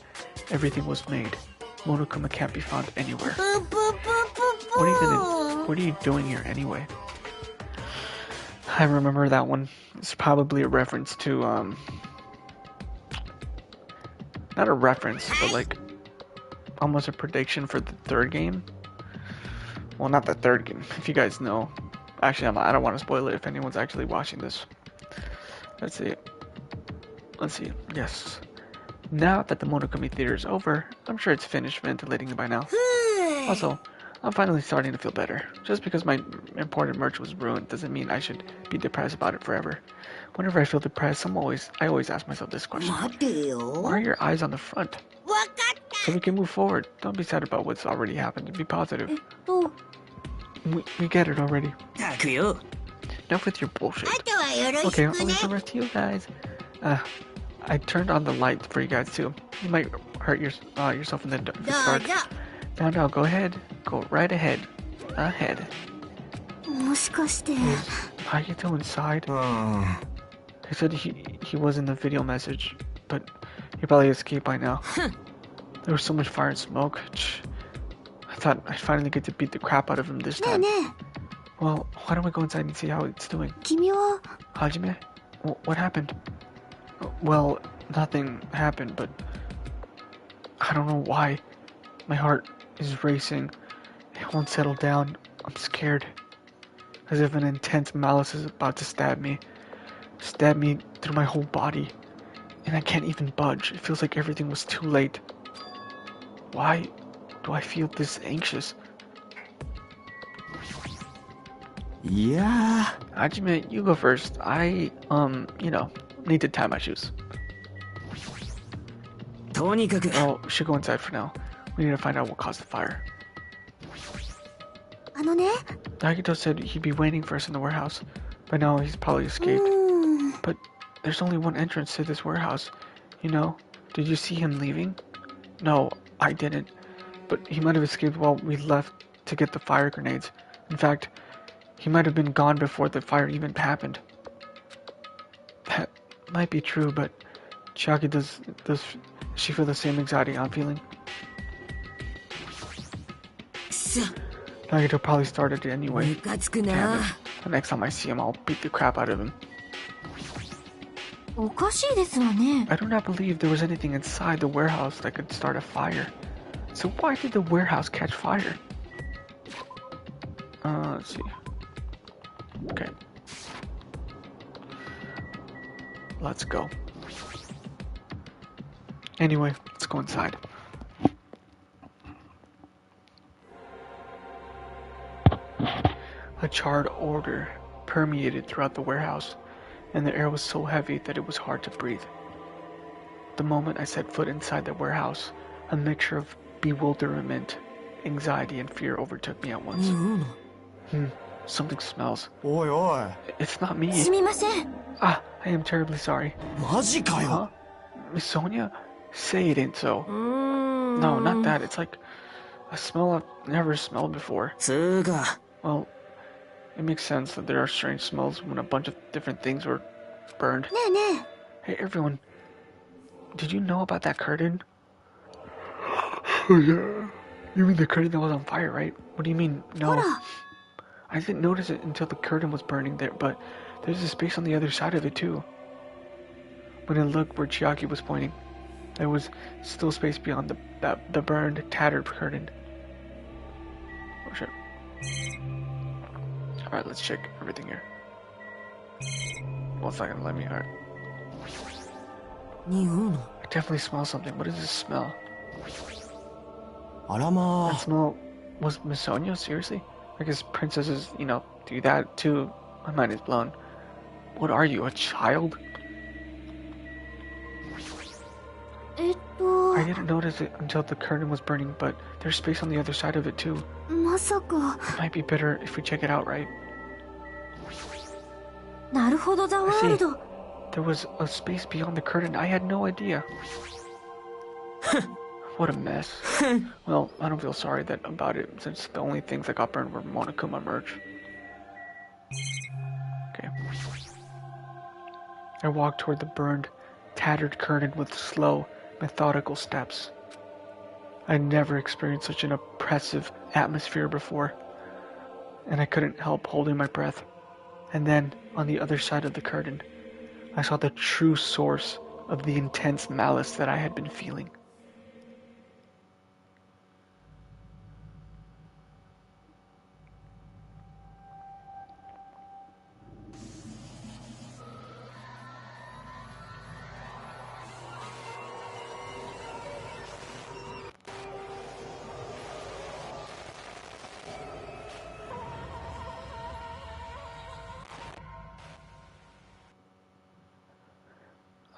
Speaker 1: Everything was made. Monokuma can't be found anywhere. What are you doing here anyway? I remember that one. It's probably a reference to not a reference, but like almost a prediction for the third game. Well, not the third game, if you guys know. Actually, I don't want to spoil it if anyone's actually watching this. Let's see. Yes. Now that the Monokuma Theater is over, I'm sure it's finished ventilating by now. Also, I'm finally starting to feel better. Just because my important merch was ruined doesn't mean I should be depressed about it forever. Whenever I feel depressed, I always ask myself this question.
Speaker 5: 待てよ。
Speaker 1: Why are your eyes on the front?
Speaker 5: わかった。
Speaker 1: so we can move forward. Don't be sad about what's already happened. Be positive. We get it already.
Speaker 4: たくよ。
Speaker 1: Enough with your bullshit.
Speaker 5: あとはよろし
Speaker 1: Okay,
Speaker 5: く
Speaker 1: only
Speaker 5: ね
Speaker 1: for the rest of you guys. I turned on the light for you guys too. You might hurt yourself in the dark.
Speaker 5: どうぞ
Speaker 1: No, go ahead. Go right ahead. Ahead.
Speaker 3: もしかして
Speaker 1: How you doing, inside?
Speaker 2: うん
Speaker 1: He said he was in the video message, but he probably escaped by now. There was so much fire and smoke. I thought I'd finally get to beat the crap out of him this
Speaker 3: ねえ
Speaker 1: time.
Speaker 3: ね
Speaker 1: Well, why don't we go inside and see how it's doing?
Speaker 3: え君は
Speaker 1: Hajime? What happened? Well, nothing happened, but I don't know why. My heart is racing. It won't settle down. I'm scared. As if an intense malice is about to stab me. Stab me through my whole body. And I can't even budge. It feels like everything was too late. Why do I feel this anxious?
Speaker 2: いや
Speaker 1: Hajime, you go first. I, need to tie my shoes.
Speaker 4: とにかく
Speaker 1: Oh, we should go inside for now. We need to find out what caused the fire.
Speaker 3: あのね
Speaker 1: Nagito said he'd be waiting for us in the warehouse. By now, he's probably
Speaker 3: う
Speaker 1: escaped.
Speaker 3: ーん
Speaker 1: But there's only one entrance to this warehouse. Did you see him leaving? No, I didn't. But he might have escaped while we left to get the fire grenades. In fact, he might have been gone before the fire even happened. That might be true, but Chiaki, does she feel the same anxiety I'm feeling?
Speaker 5: くそ
Speaker 1: Nagito probably started it anyway.
Speaker 5: ムカつく
Speaker 1: Damn
Speaker 5: な
Speaker 1: it. The next time I see him, I'll beat the crap out of him.
Speaker 3: おかしいですわね
Speaker 1: I do not believe there was anything inside the warehouse that could start a fire. So why did the warehouse catch fire? Let's see. Okay. Let's go. Anyway, let's go inside. A charred odor permeated throughout the warehouse, and the air was so heavy that it was hard to breathe. The moment I set foot inside the warehouse, a mixture of bewilderment, anxiety, and fear overtook me at once.
Speaker 5: うん
Speaker 1: Something smells.
Speaker 2: おいおい
Speaker 1: It's not me.
Speaker 3: すみません
Speaker 1: Ah, I am terribly sorry.
Speaker 2: マジか
Speaker 1: Huh?
Speaker 2: よ
Speaker 1: Miss Sonia? Say it ain't so.
Speaker 5: うーん
Speaker 1: No, not that. It's like a smell I've never smelled before.
Speaker 4: つうか
Speaker 1: Well, it makes sense that there are strange smells when a bunch of different things were burned.
Speaker 3: ねえね
Speaker 1: Hey, everyone. Did you know about that curtain? Oh, yeah. You mean the curtain that was on fire, right? What do you mean?
Speaker 3: え
Speaker 1: No.
Speaker 3: ほら
Speaker 1: I didn't notice it until the curtain was burning there, but there's a space on the other side of it, too. When I looked where Chiaki was pointing, there was still space beyond the burned, tattered curtain. Oh, shit. Alright, let's check everything here. Well, it's not gonna let me. Alright.
Speaker 5: 匂うの
Speaker 1: I definitely smell something. What does this smell?
Speaker 2: あらま
Speaker 1: That
Speaker 2: あ
Speaker 1: smell was Miss Sonia? Seriously? I guess princesses, do that too. My mind is blown. What are you, a child?
Speaker 3: えっと
Speaker 1: I didn't notice it until the curtain was burning, but there's space on the other side of it too.
Speaker 3: まさか
Speaker 1: It might be better if we check it out, right?
Speaker 3: なるほどザワールド
Speaker 1: There was a space beyond the curtain. I had no idea. What a mess. Well, I don't feel sorry about it, since the only things that got burned were Monokuma merch. Okay. I walked toward the burned, tattered curtain with slow, methodical steps. I'd never experienced such an oppressive atmosphere before, and I couldn't help holding my breath. And then, on the other side of the curtain, I saw the true source of the intense malice that I had been feeling.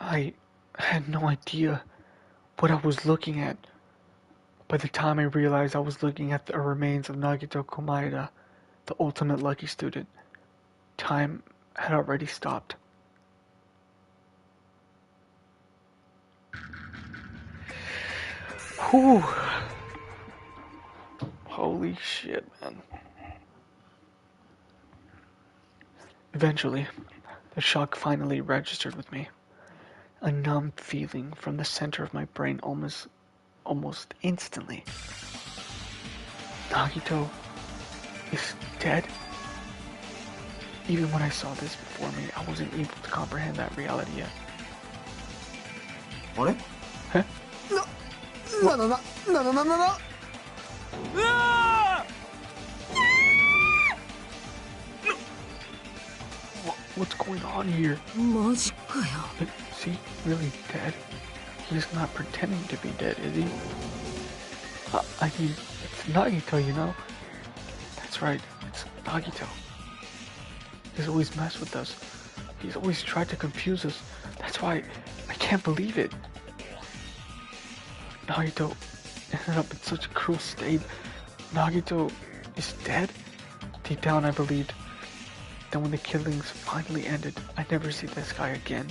Speaker 1: I had no idea what I was looking at. By the time I realized I was looking at the remains of Nagito Komaeda, the ultimate lucky student, time had already stopped. Whew. Holy shit, man. Eventually, the shock finally registered with me. A numb feeling from the center of my brain almost instantly. Nagito is dead? Even when I saw this before me, I wasn't able to comprehend that reality yet.
Speaker 2: あれ
Speaker 1: Huh?
Speaker 2: なうわ
Speaker 1: What's going on here?
Speaker 5: マジかよ。
Speaker 1: Is he really dead? He's not pretending to be dead, is he? I mean, it's Nagito, you know? That's right, it's Nagito. He's always messed with us. He's always tried to confuse us. That's why I can't believe it. Nagito ended up in such a cruel state. Nagito is dead? Deep down I believed. Then when the killings finally ended, I'd never see this guy again.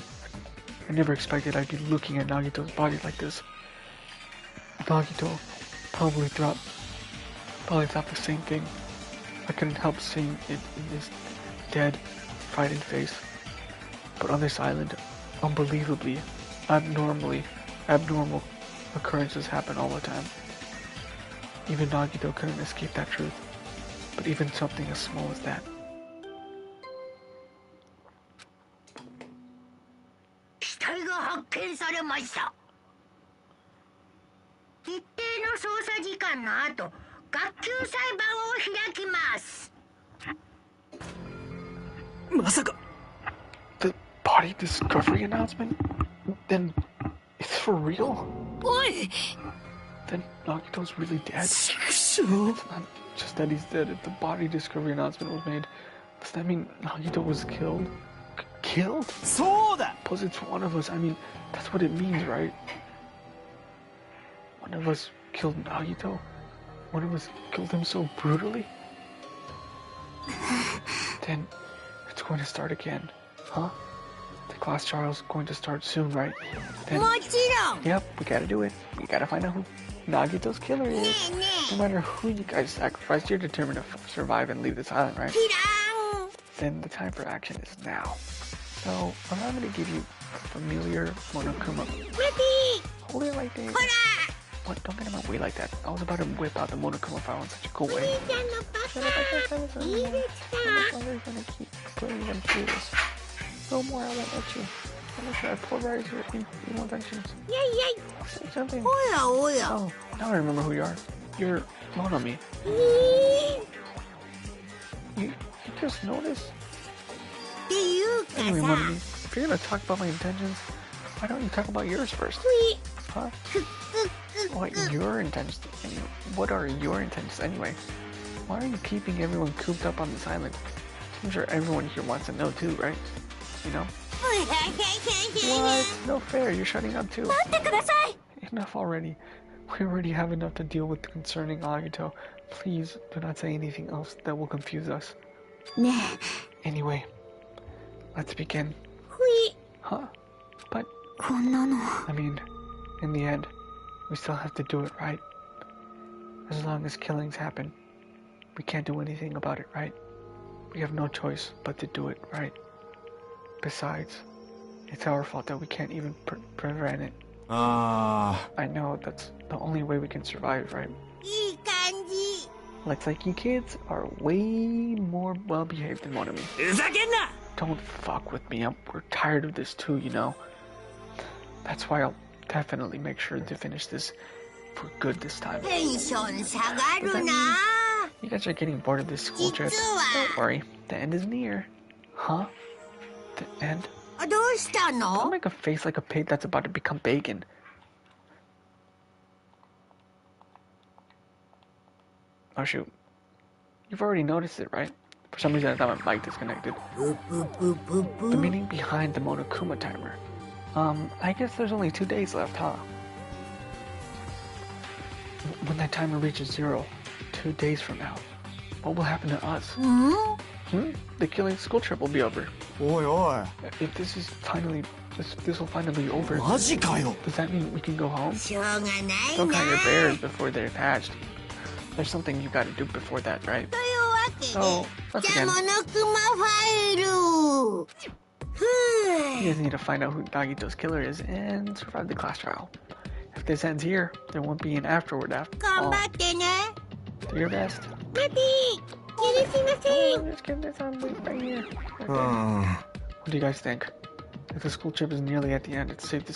Speaker 1: I never expected I'd be looking at Nagito's body like this. Nagito probably thought the same thing. I couldn't help seeing it in his dead, frightened face. But on this island, unbelievably, abnormal occurrences happen all the time. Even Nagito couldn't escape that truth. But even something as small as that.
Speaker 6: 死体が発見されました。一定の捜査時間の後、学級裁判を開きます。
Speaker 4: まさか
Speaker 1: The body discovery announcement? Then it's for real?
Speaker 5: おい
Speaker 1: Then Nagito's really dead?
Speaker 4: 畜生
Speaker 1: It's not just that he's dead. If the body discovery announcement was made, does that mean Nagito was killed? Killed?
Speaker 2: そうだ
Speaker 1: Plus it's one of us. I mean, that's what it means, right? One of us killed Nagito? One of us killed him so brutally? Then it's going to start again, huh? The class trial's going to start soon, right? Then,
Speaker 6: もちろん。
Speaker 1: yep, we gotta do it. We gotta find out who Nagito's killer is.
Speaker 6: ねえね
Speaker 1: No matter who you guys sacrifice, you're determined to survive and leave this island, right?
Speaker 6: え。キラン。
Speaker 1: Then the time for action is now. So, allow me to give you a familiar Monokuma.
Speaker 6: 待て
Speaker 1: Hold it right there.
Speaker 6: ほら
Speaker 1: What? Don't get in my way like that. I was about to whip out the Monokuma file in such a cool
Speaker 6: お
Speaker 1: way.
Speaker 6: 兄ちゃんのパパいいですか
Speaker 1: I'm gonna keep putting them through this. No more, I won't let you. I'm gonna try to polarize your inventions.
Speaker 6: いやいやい
Speaker 1: Say something.
Speaker 6: おやおや
Speaker 1: Oh, now I remember who you are. You're Monomi.
Speaker 6: え
Speaker 1: You just noticed?
Speaker 6: っていうか
Speaker 1: Anyway,
Speaker 6: さ
Speaker 1: Monomi, if you're gonna talk about my intentions, why don't you talk about yours first?
Speaker 6: ふい
Speaker 1: Huh?
Speaker 6: ふっ
Speaker 1: What your intentions? What are your intentions anyway? Why are you keeping everyone cooped up on this island? I'm sure everyone here wants to know too, right? You know? What? No fair. You're shutting up too.
Speaker 6: 待ってください
Speaker 1: Enough already. We already have enough to deal with concerning Agito. Please do not say anything else that will confuse us.
Speaker 3: ね
Speaker 1: Anyway, let's begin.
Speaker 6: ふい
Speaker 1: Huh? But,
Speaker 3: えこんなの
Speaker 1: I mean, in the end, we still have to do it right. As long as killings happen, we can't do anything about it, right? We have no choice but to do it, right? Besides, it's our fault that we can't even prevent it.
Speaker 2: あ
Speaker 1: I know that's the only way we can survive, right?
Speaker 6: いい感じ
Speaker 1: Looks like you kids are way more well behaved than Monomi.
Speaker 4: ふざけんな
Speaker 1: Don't fuck with me. We're tired of this too, you know? That's why I'll definitely make sure to finish this for good this time.
Speaker 6: テンション下がるな
Speaker 1: You guys are getting bored of this school trip. Don't worry, the end is near. Huh? The end?
Speaker 6: どうした
Speaker 1: Don't
Speaker 6: の
Speaker 1: make a face like a pig that's about to become bacon. Oh shoot. You've already noticed it, right? For some reason I thought my mic disconnected.
Speaker 6: ぷぷぷぷ
Speaker 1: The
Speaker 6: ぷ
Speaker 1: meaning behind the Monokuma timer. I guess there's only 2 days left, huh? when that timer reaches 0, 2 days from now, what will happen to us? The killing school trip will be over.
Speaker 2: おいお
Speaker 1: If this is finally, this will finally be over.
Speaker 2: いマジかよ
Speaker 1: Does that mean we can go home?
Speaker 6: しょうがない
Speaker 1: Don't
Speaker 6: な
Speaker 1: count your bears before they're hatched. There's something you gotta do before that, right?
Speaker 6: というわけで
Speaker 1: So, once
Speaker 6: じゃ
Speaker 1: again,
Speaker 6: モノクマファイルふ
Speaker 1: you guys need to find out who Nagito's killer is and survive the class trial. If this ends here, there won't be an afterward after
Speaker 6: 頑
Speaker 1: all.
Speaker 6: 張ってね
Speaker 1: Do your best.
Speaker 6: パピー許しません
Speaker 1: I'm just kidding, it's on right here.
Speaker 2: う
Speaker 1: Right there.
Speaker 2: ん
Speaker 1: What do you guys think? If the school trip is nearly at the end, it's safe to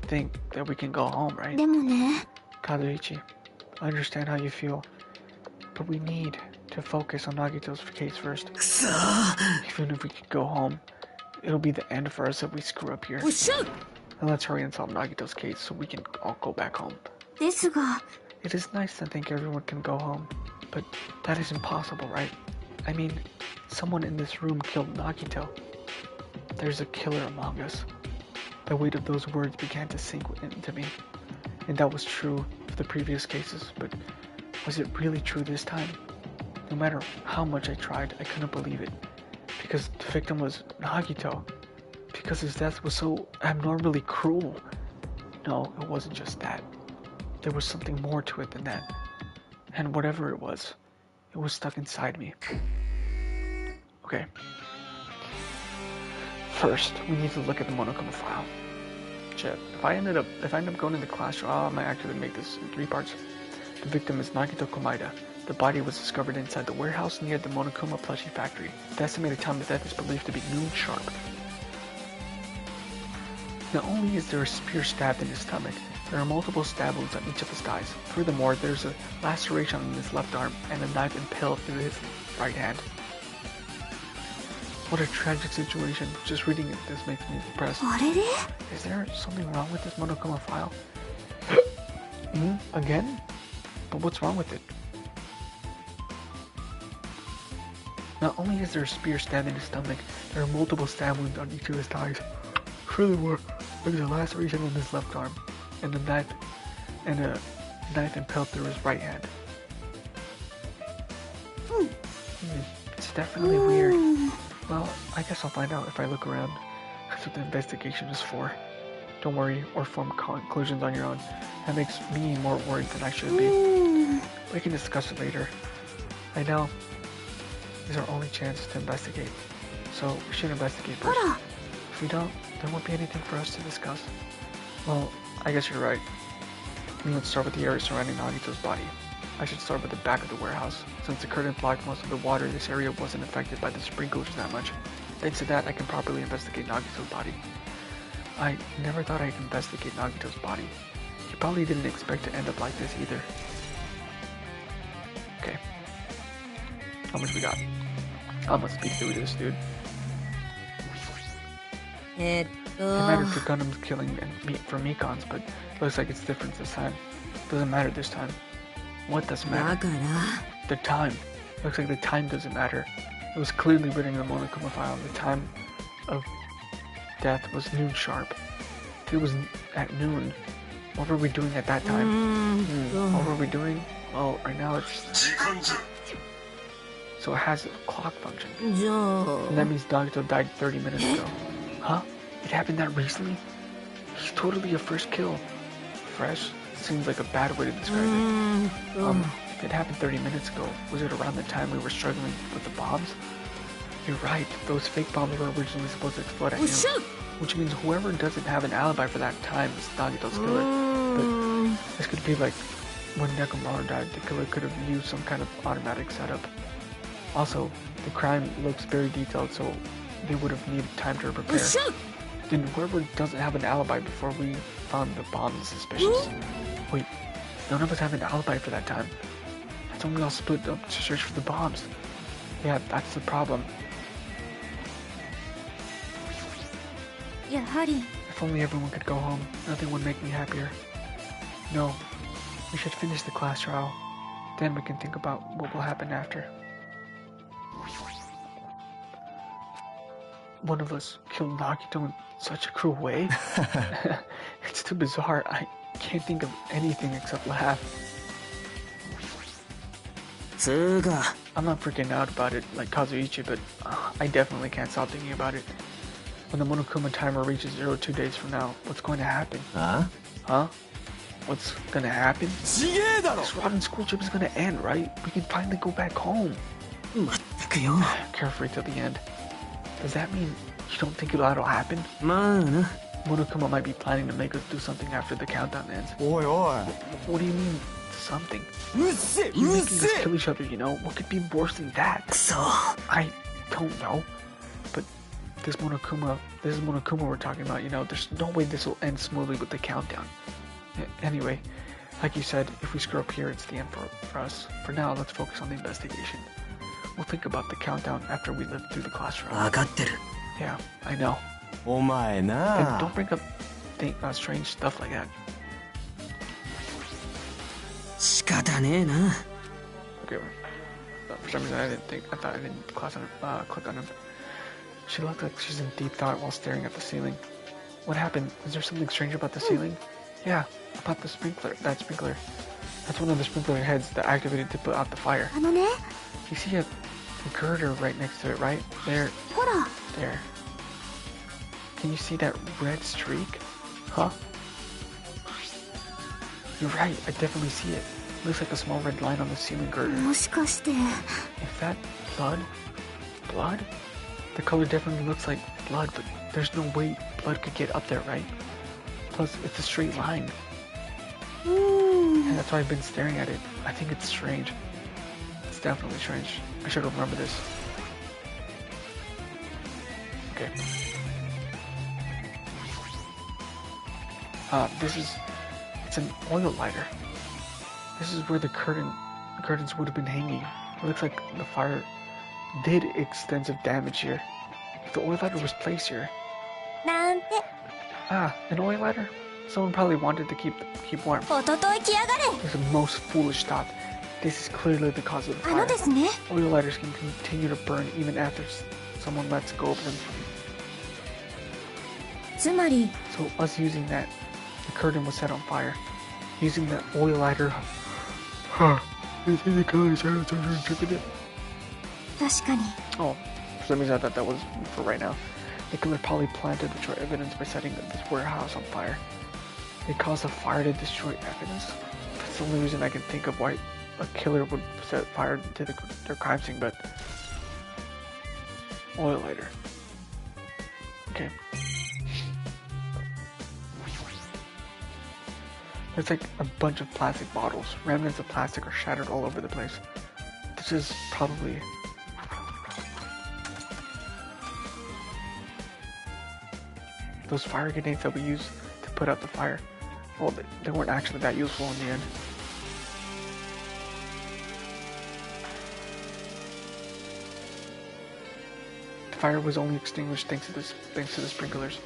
Speaker 1: think that we can go home, right?
Speaker 3: でもね
Speaker 1: Kazuichi, I understand how you feel, but we need to focus on Nagito's case first.
Speaker 4: くそ
Speaker 1: Even if we could go home, it'll be the end for us if we screw up here.
Speaker 5: おっしゃ
Speaker 1: And let's hurry and solve Nagito's case so we can all go back home.
Speaker 3: ですが
Speaker 1: It is nice to think everyone can go home, but that is impossible, right? I mean, someone in this room killed Nagito. There's a killer among us. The weight of those words began to sink into me. And that was true for the previous cases, but was it really true this time? No matter how much I tried, I couldn't believe it. Because the victim was Nagito. Because his death was so abnormally cruel. No, it wasn't just that. There was something more to it than that. And whatever it was stuck inside me. Okay. First, we need to look at the Monokuma file. Shit, if I end up going to the class trial, I might actually make this in 3 parts. The victim is Nagito Komaeda. The body was discovered inside the warehouse near the Monokuma plushie factory. The estimated time of death is believed to be noon sharp. Not only is there a spear stabbed in his stomach, there are multiple stab wounds on each of his thighs. Furthermore, there's a laceration on his left arm and a knife impaled through his right hand. What a tragic situation. Just reading it, this makes me depressed.
Speaker 3: あれれ
Speaker 1: Is there something wrong with this Monokuma file? Again? But what's wrong with it? Not only is there a spear stabbed in his stomach, there are multiple stab wounds on each of his thighs. Furthermore, there's a laceration on his left arm, and a knife impaled through his right hand. It's definitely weird. Well, I guess I'll find out if I look around. That's what the investigation is for. Don't worry or form conclusions on your own. That makes me more worried than I should be. We can discuss it later. Right now, is our only chance to investigate. So we should investigate first. If we don't, there won't be anything for us to discuss. Well, I guess you're right. Let's start with the area surrounding Nagito's body. I should start with the back of the warehouse. Since the curtain blocked most of the water, this area wasn't affected by the sprinklers that much. Thanks to that, I can properly investigate Nagito's body. I never thought I'd investigate Nagito's body. He probably didn't expect to end up like this either. Okay. How much we got? I'm gonna speed through this, dude. It mattered for Gundam's killing and for Mikon's, but looks like it's different this time. Doesn't matter this time. What does
Speaker 5: だ
Speaker 1: matter?
Speaker 5: から
Speaker 1: The time. Looks like the time doesn't matter. It was clearly written in the Monokuma file. The time of death was noon sharp. If it was at noon, what were we doing at that time? What were we doing? Well, right now it's... So it has a clock function.
Speaker 5: じゃあ
Speaker 1: And that means Nagito died 30 minutes ago. Huh? It happened that recently? He's totally a first kill. Fresh? Seems like a bad way to describe it. If it happened 30 minutes ago, was it around the time we were struggling with the bombs? You're right, those fake bombs were originally supposed to explode at
Speaker 5: Oh,
Speaker 1: noon.
Speaker 5: shoot!
Speaker 1: Which means whoever doesn't have an alibi for that time is Nagito's killer. But this could be like when Nekomaru died, the killer could have used some kind of automatic setup. Also, the crime looks very detailed, so they would have needed time to
Speaker 5: Oh,
Speaker 1: prepare.
Speaker 5: shoot!
Speaker 1: Then whoever doesn't have an alibi before we found the bomb is suspicious. Wait, none of us have an alibi for that time. That's when we all split up to search for the bombs. Yeah, that's the problem.
Speaker 3: やはり
Speaker 1: If only everyone could go home, nothing would make me happier. No, we should finish the class trial. Then we can think about what will happen after. One of us killed Nagito in such a cruel way. It's too bizarre. Can't think of anything except laugh.
Speaker 4: つーか
Speaker 1: I'm not freaking out about it like Kazuichi, but I definitely can't stop thinking about it. When the Monokuma timer reaches 0 2 days from now, what's going to happen?
Speaker 2: Huh?
Speaker 1: Huh? What's gonna happen?
Speaker 2: ちげえだろ
Speaker 1: This rotten school trip is gonna end, right? We can finally go back home.
Speaker 4: まったくよ
Speaker 1: Carefree till the end. Does that mean you don't think that'll happen?
Speaker 4: まあな
Speaker 1: Monokuma might be planning to make us do something after the countdown ends.
Speaker 2: おいお
Speaker 1: What do you mean, something?
Speaker 2: いうっせえ
Speaker 1: He's
Speaker 2: うっ
Speaker 1: making us
Speaker 2: せえ
Speaker 1: kill each other, you know? What could be worse than that?
Speaker 4: くそ
Speaker 1: I don't know. But this is Monokuma we're talking about, you know? There's no way this will end smoothly with the countdown. Anyway, like you said, if we screw up here, it's the end for us. For now, let's focus on the investigation. We'll think about the countdown after we live through the classroom.
Speaker 4: 分かってる
Speaker 1: Yeah, I know.
Speaker 2: お前
Speaker 1: And
Speaker 2: な
Speaker 1: don't bring up strange stuff like that.
Speaker 4: 仕方ねえな
Speaker 1: Okay. For some reason, I thought I didn't click on him. She looked like she's in deep thought while staring at the ceiling. What happened? Is there something strange about the ceiling? Yeah, about the sprinkler. That sprinkler. That's one of the sprinkler heads that activated to put out the fire.
Speaker 3: あのね
Speaker 1: You see a girder right next to it, right? There.
Speaker 3: ほら
Speaker 1: There. Can you see that red streak? Huh? You're right, I definitely see it. Looks like a small red line on the ceiling girder.
Speaker 3: もしかして
Speaker 1: Is that blood? Blood? The color definitely looks like blood, but there's no way blood could get up there, right? Plus, it's a straight line.
Speaker 3: うーん
Speaker 1: And that's why I've been staring at it. I think it's strange. It's definitely strange. I should remember this. Okay. It's an oil lighter. This is where the curtains would have been hanging. It looks like the fire did extensive damage here. The oil lighter was placed here.
Speaker 3: なんて
Speaker 1: Ah, an oil lighter? Someone probably wanted to keep warm.
Speaker 3: おととい来やがれ
Speaker 1: It's the most foolish thought. This is clearly the cause of the
Speaker 3: あの
Speaker 1: fire.
Speaker 3: ですね
Speaker 1: Oil lighters can continue to burn even after someone lets go of them.
Speaker 3: つまり
Speaker 1: So us using that, the curtain was set on fire. Using the oil lighter. This is the color shadow tripping it.
Speaker 3: 確かに
Speaker 1: Oh, for some reason I thought that was for right now. The killer probably planned to destroy evidence by setting this warehouse on fire. They caused a fire to destroy evidence? That's the only reason I can think of why a killer would set fire to their crime scene, but... Oil lighter. Okay. There's like a bunch of plastic bottles. Remnants of plastic are shattered all over the place. This is probably... those fire grenades that we used to put out the fire. Well, they weren't actually that useful in the end. The fire was only extinguished thanks to the sprinklers.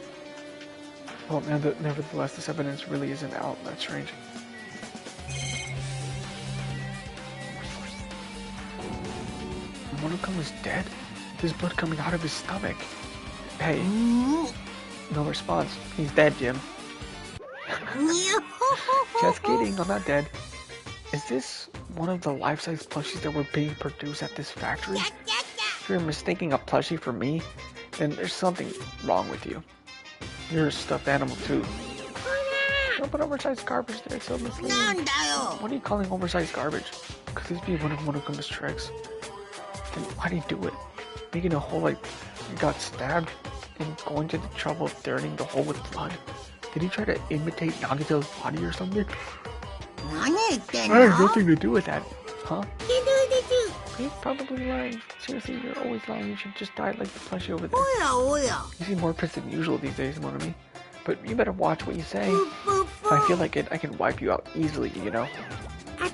Speaker 1: Well, nevertheless, this evidence really isn't out. That's strange. Monokuma's dead? There's blood coming out of his stomach. Hey. No response. He's dead, Jim. Just kidding, I'm not dead. Is this one of the life-size plushies that were being produced at this factory? If you're mistaking a plushie for me, then there's something wrong with you. You're a stuffed animal too. No, but oversized garbage there, so misleading. What are you calling oversized garbage? Could this be one of Monokuma's tricks? Then why did he do it? Making a hole like he got stabbed and going to the trouble of dirtying the hole with blood? Did he try to imitate Nagito's body or something? I have nothing to do with that, huh? You're probably lying. Seriously, you're always lying. You should just die like the plushie over there. You seem more pissed than usual these days, Monami. But you better watch what you say. If I feel like it, I can wipe you out easily, you know? I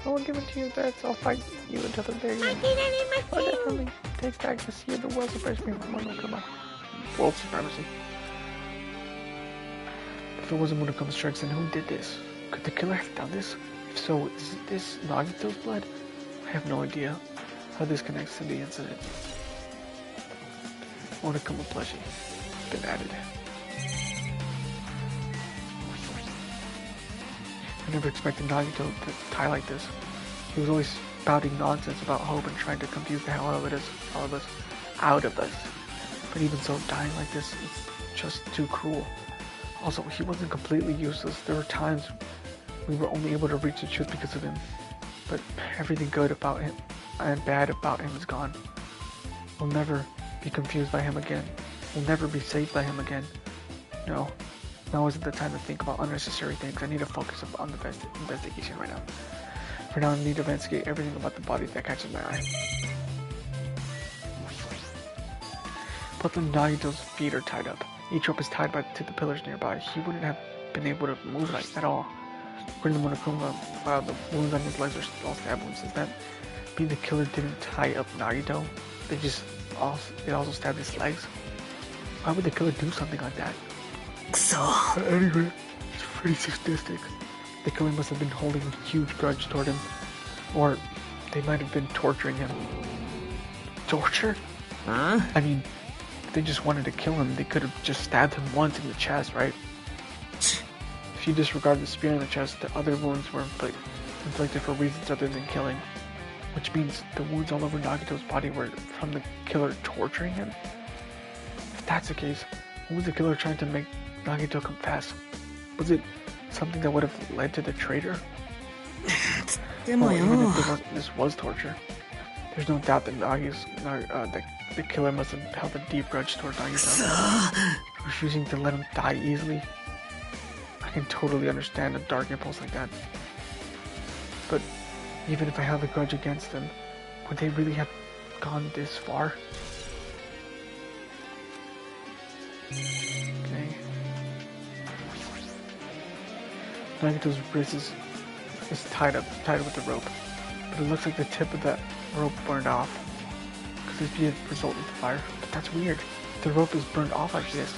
Speaker 1: will give it to you, Debs. I'll fight you until the very end. Oh, definitely. Take back the sea of the world supremacy from Monokuma. World supremacy. If it wasn't Monokuma's tricks, then who did this? Could the killer have done this? If so, is this Nagito's blood? I have no idea how this connects to the incident. Monokuma plushie. Been added. I never expected Nagito to die like this. He was always spouting nonsense about hope and trying to confuse the hell out of us. But even so, dying like this is just too cruel. Also, he wasn't completely useless. There were times we were only able to reach the truth because of him. But everything good about him and bad about him is gone. We'll never be confused by him again. We'll never be saved by him again. No, now isn't the time to think about unnecessary things. I need to focus on the investigation right now. For now, I need to investigate everything about the body that catches my eye. Both of Nagito's feet are tied up. Each rope is tied to the pillars nearby. He wouldn't have been able to move at all. According to Monokuma, the wounds on his legs are all stab wounds. Does that mean the killer didn't tie up Nagito? They also stabbed his legs? Why would the killer do something like that? Anyway, it's pretty sadistic. The killer must have been holding a huge grudge toward him. Or they might have been torturing him. Torture?
Speaker 4: Huh?
Speaker 1: I mean, if they just wanted to kill him, they could have just stabbed him once in the chest, right? If you disregard the spear in the chest, the other wounds were inflicted for reasons other than killing. Which means the wounds all over Nagito's body were from the killer torturing him? If that's the case, what was the killer trying to make Nagito confess? Was it something that would have led to the traitor? Well, even if this was torture, there's no doubt that the killer must have held a deep grudge toward Nagito, refusing to let him die easily. I can totally understand a dark impulse like that. But even if I held a grudge against them, would they really have gone this far? Okay. Nagito's wrist is tied with the rope, but it looks like the tip of that rope burned off. Could this be a result of the fire? But that's weird. The rope is burned off like this.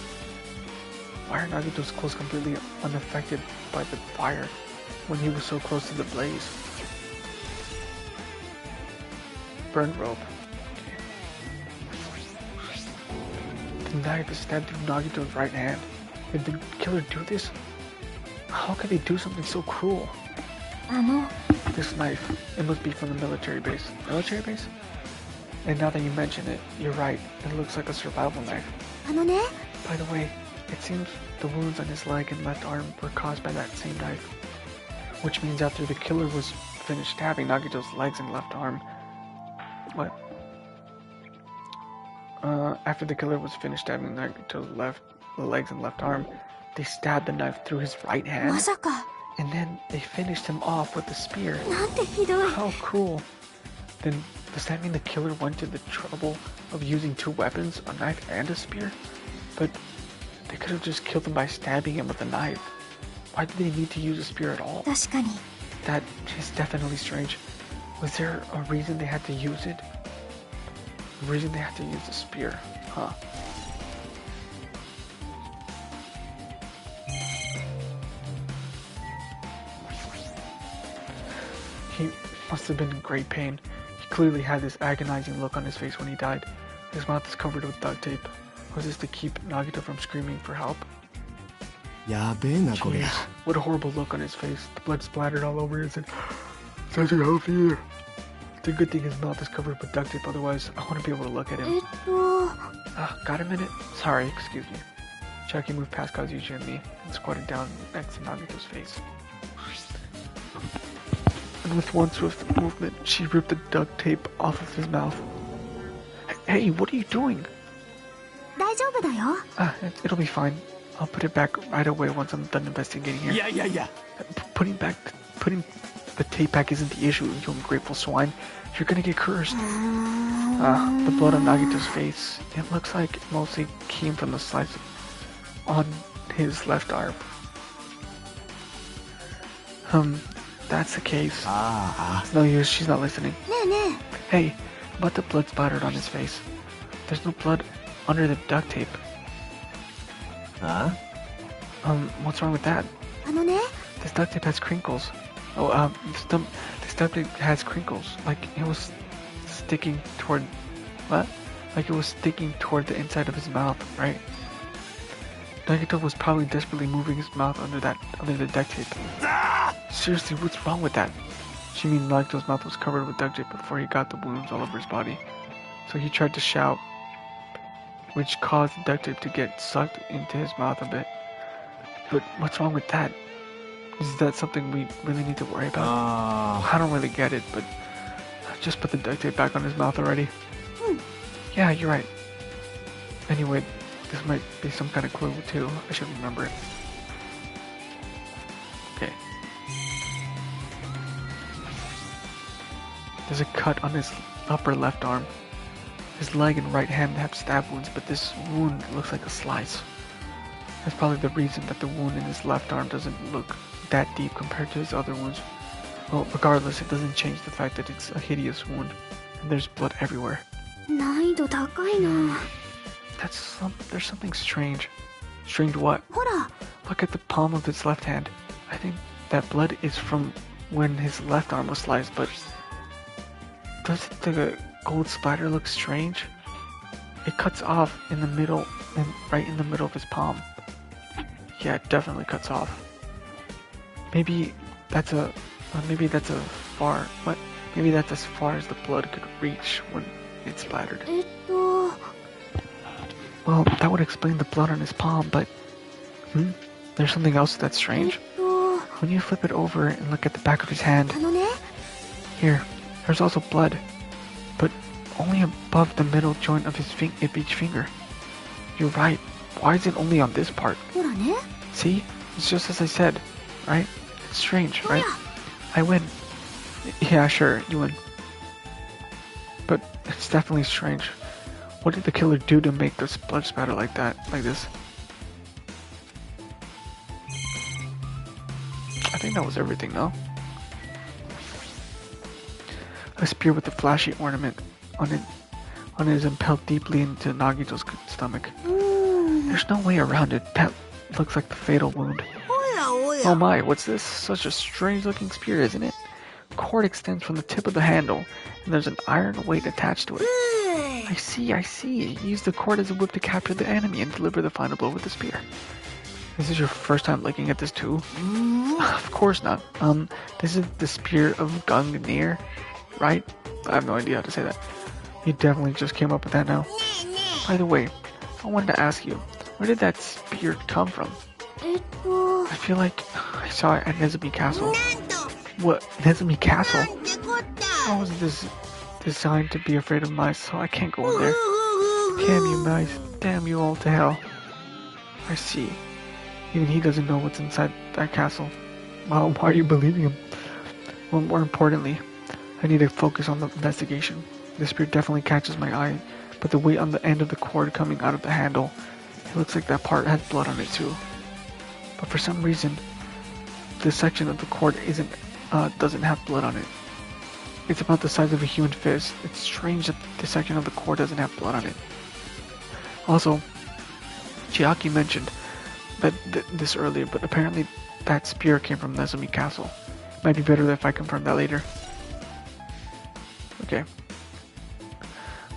Speaker 1: Why are Nagito's clothes completely unaffected by the fire when he was so close to the blaze? Burned rope. Okay. The knife is stabbed through Nagito's right hand. Did the killer do this? How could they do something so cruel? This knife, it must be from the military base. Military base? And now that you mention it, you're right. It looks like a survival knife. By the way, it seems the wounds on his leg and left arm were caused by that same knife. Which means after the killer was finished stabbing Nagito's legs and left arm... What? After the killer was finished stabbing Nagito's legs and left arm, they stabbed the knife through his right hand. And then they finished him off with a spear. How cruel. Then does that mean the killer went to the trouble of using two weapons, a knife and a spear? But they could have just killed him by stabbing him with a knife. Why did they need to use a spear at all? That is definitely strange. Was there a reason they had to use it? A reason they had to use the spear, huh? He must have been in great pain. He clearly had this agonizing look on his face when he died. His mouth is covered with duct tape. Was this to keep Nagito from screaming for help? Jeez, what a horrible look on his face. The blood splattered all over his head. Such a healthy ear. It's a good thing his mouth is covered with duct tape, otherwise I want to be able to look at him. Got a minute? Sorry, excuse me. Chucky moved past Kazuchi and me and squatted down next to Nagito's face. And with one swift movement, she ripped the duct tape off of his mouth. Hey, what are you doing? It'll be fine. I'll put it back right away once I'm done investigating here.
Speaker 2: Yeah.
Speaker 1: Putting the tape back isn't the issue, you ungrateful swine. You're gonna get cursed. The blood on Nagito's face. It looks like it mostly came from the slice on his left arm. That's the case. It's no use, she's not listening. Hey, about the blood splattered on his face. There's no blood under the duct tape. What's wrong with that? This duct tape has crinkles. This duct tape has crinkles. Like it was sticking toward... What? Like it was sticking toward the inside of his mouth, right? Nagito was probably desperately moving his mouth under the duct tape. Seriously, what's wrong with that? She mean Nagito's mouth was covered with duct tape before he got the wounds all over his body. So he tried to shout, which caused the duct tape to get sucked into his mouth a bit. But what's wrong with that? Is that something we really need to worry about? I don't really get it, but just put the duct tape back on his mouth already. Yeah, you're right. Anyway, this might be some kind of clue too. I should remember it. Okay. There's a cut on his upper left arm. His leg and right hand have stab wounds, but this wound looks like a slice. That's probably the reason that the wound in his left arm doesn't look that deep compared to his other wounds. Well, regardless, it doesn't change the fact that it's a hideous wound, and there's blood everywhere.
Speaker 3: 難易度高いな。
Speaker 1: There's something strange. Strange what?
Speaker 3: ほら、
Speaker 1: Look at the palm of his left hand. I think that blood is from when his left arm was sliced, but doesn't the gold spider look strange? It cuts off in the middle, and right in the middle of his palm. Yeah, it definitely cuts off. Maybe that's a far, what? Maybe that's as far as the blood could reach when it splattered.
Speaker 3: えっと、
Speaker 1: Well, that would explain the blood on his palm, but... There's something else that's strange. When you flip it over and look at the back of his hand...
Speaker 3: あのね、
Speaker 1: Here, there's also blood, but only above the middle joint of each finger. You're right. Why is it only on this part?
Speaker 3: ほらね。
Speaker 1: See? It's just as I said, right? It's strange, right? I win. Yeah, sure, you win. But it's definitely strange. What did the killer do to make this blood spatter like that, like this? I think that was everything, no? A spear with a flashy ornament on it is impaled deeply into Nagito's stomach. There's no way around it. That looks like the fatal wound. Oh my, what's this? Such a strange looking spear, isn't it? The cord extends from the tip of the handle, and there's an iron weight attached to it. I see. He used the cord as a whip to capture the enemy and deliver the final blow with the spear. This is your first time looking at this too? Of course not. This is the spear of Gungnir, right? I have no idea how to say that. You definitely just came up with that now. By the way, I wanted to ask you, where did that spear come from?
Speaker 3: えっと、
Speaker 1: I feel like I saw it at Nezumi Castle. What? Nezumi Castle? How is this designed to be afraid of mice, so I can't go in there? Damn you mice. Damn you all to hell. I see. Even he doesn't know what's inside that castle. Well, why are you believing him? Well, more importantly, I need to focus on the investigation. The spear definitely catches my eye, but the weight on the end of the cord coming out of the handle, it looks like that part has blood on it too. But for some reason, this section of the cord doesn't have blood on it. It's about the size of a human fist. It's strange that this section of the cord doesn't have blood on it. Also, Chiaki mentioned that this earlier, but apparently that spear came from Nezumi Castle. Might be better if I confirm that later. Okay.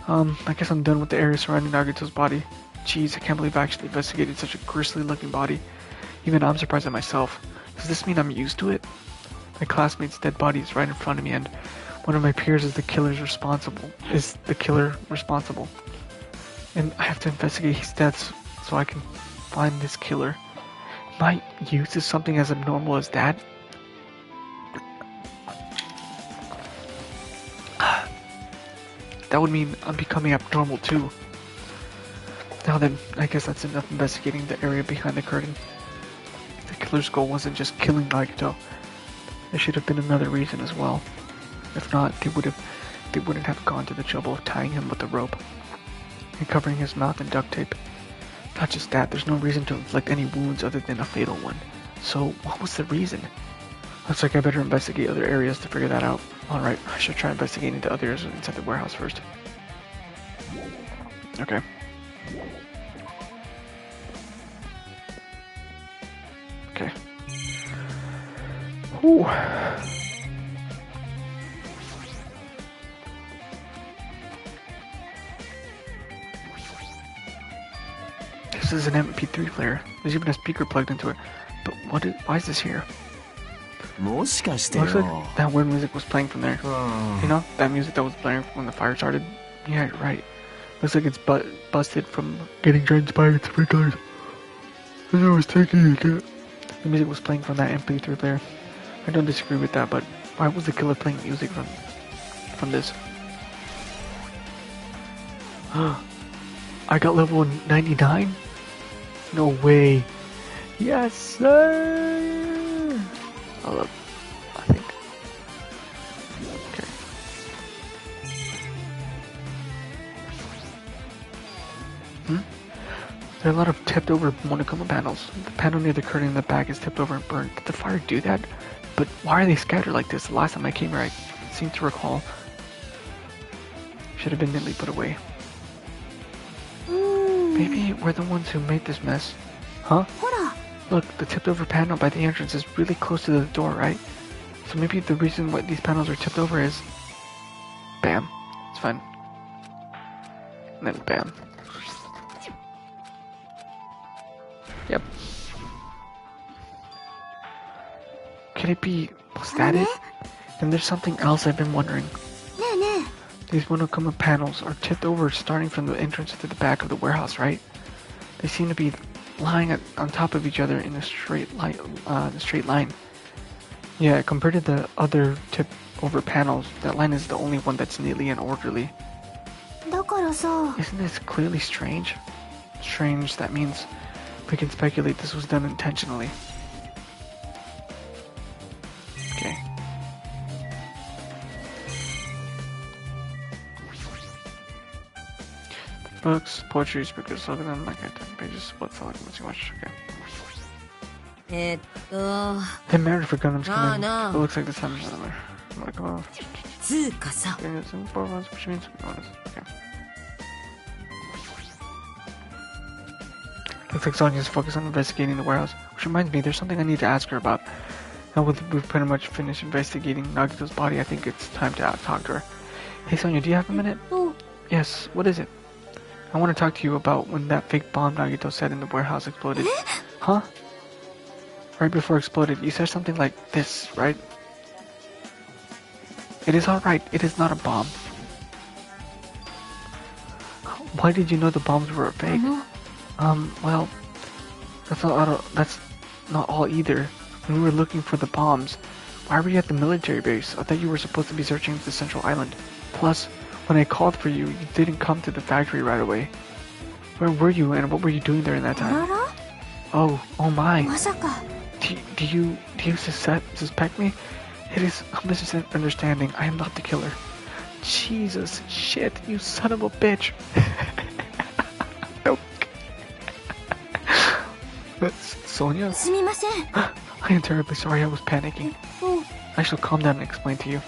Speaker 1: I guess I'm done with the area surrounding Nagito's body. Jeez, I can't believe I actually investigated such a grisly looking body. Even I'm surprised at myself. Does this mean I'm used to it? My classmate's dead body is right in front of me, and one of my peers is the killer responsible. And I have to investigate his deaths so I can find this killer. Am I used to something as abnormal as that? That would mean I'm becoming abnormal too. Now then, I guess that's enough investigating the area behind the curtain. The killer's goal wasn't just killing Nagito. There should have been another reason as well. If not, they wouldn't have gone to the trouble of tying him with a rope and covering his mouth in duct tape. Not just that, there's no reason to inflict any wounds other than a fatal one. So, what was the reason? Looks like I better investigate other areas to figure that out. Alright, I should try investigating the others inside the warehouse first. Okay. Okay. Whew. This is an MP3 player. There's even a speaker plugged into it. But why is this here?
Speaker 2: もしかして
Speaker 1: Looks
Speaker 2: よ
Speaker 1: like that weird music was playing from there. You know, that music that was playing when the fire started? Yeah, you're right. Looks like it's busted from getting transpired sprinklers. As I was taking it. The music was playing from that MP3 player. I don't disagree with that, but why was the killer playing music from this? I got level 99? No way. Yes, sir! I think. Okay. There are a lot of tipped over monokuma panels. The panel near the curtain in the back is tipped over and burned. Did the fire do that? But why are they scattered like this? The last time I came here, I seem to recall. Should have been neatly put away. Maybe we're the ones who made this mess. Huh? Look, the tipped over panel by the entrance is really close to the door, right? So maybe the reason why these panels are tipped over is... Bam. It's fine. And then bam. Yep. Could it be... Was that it? Then there's something else I've been wondering. These monokuma panels are tipped over starting from the entrance to the back of the warehouse, right? They seem to be lying on top of each other in a straight line. Yeah, compared to the other tipped over panels, that line is the only one that's neatly and orderly. Isn't this clearly strange? Strange, that means we can speculate this was done intentionally. Okay. Books, poetry, speakers, look at them like I 10 pages, but felt like too much. Okay. Hey, married for Gundam's coming. It looks like this time is another. I'm gonna go off.
Speaker 5: つうかさ
Speaker 1: Okay. Looks like Sonya's focused on investigating the warehouse, which reminds me, there's something I need to ask her about. Now we've pretty much finished investigating Nagito's body, I think it's time to talk to her. Hey Sonya, do you have a minute? Yes, what is it? I want to talk to you about when that fake bomb Nagito said in the warehouse exploded. Huh? Right before it exploded, you said something like this, right? It is alright, it is not a bomb. Why did you know the bombs were fake? Well, that's not all either. When we were looking for the bombs, why were you at the military base? I thought you were supposed to be searching the central island. Plus, when I called for you, you didn't come to the factory right away. Where were you and what were you doing there in that time? Oh my. Do you suspect me? It is a misunderstanding. I am not the killer. Jesus, shit, you son of a bitch. No. That's Sonya? I am terribly sorry, I was panicking. I shall calm down and explain to you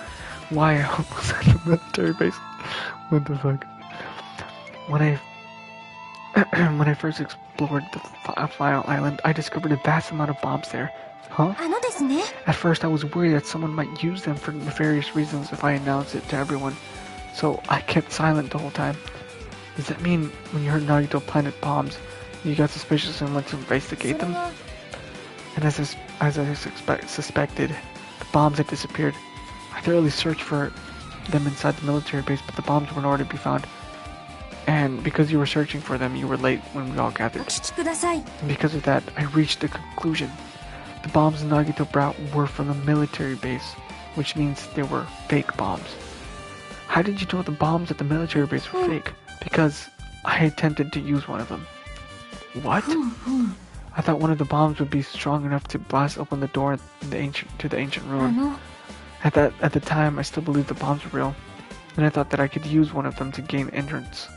Speaker 1: why I was at the military base. What the fuck? When I first explored the final island, I discovered a vast amount of bombs there. Huh? At first, I was worried that someone might use them for nefarious reasons if I announced it to everyone, so I kept silent the whole time. Does that mean when you heard Nagito planted bombs, you got suspicious and went to investigate them? And as I suspected, the bombs had disappeared. I thoroughly searched for them inside the military base, but the bombs were nowhere to be found. And because you were searching for them, you were late when we all gathered. And because of that, I reached the conclusion. The bombs Nagito brought were from the military base, which means they were fake bombs. How did you know the bombs at the military base were fake? Because I attempted to use one of them. What? I thought one of the bombs would be strong enough to blast open the door to the ancient ruin. At the time, I still believed the bombs were real, and I thought that I could use one of them to gain entrance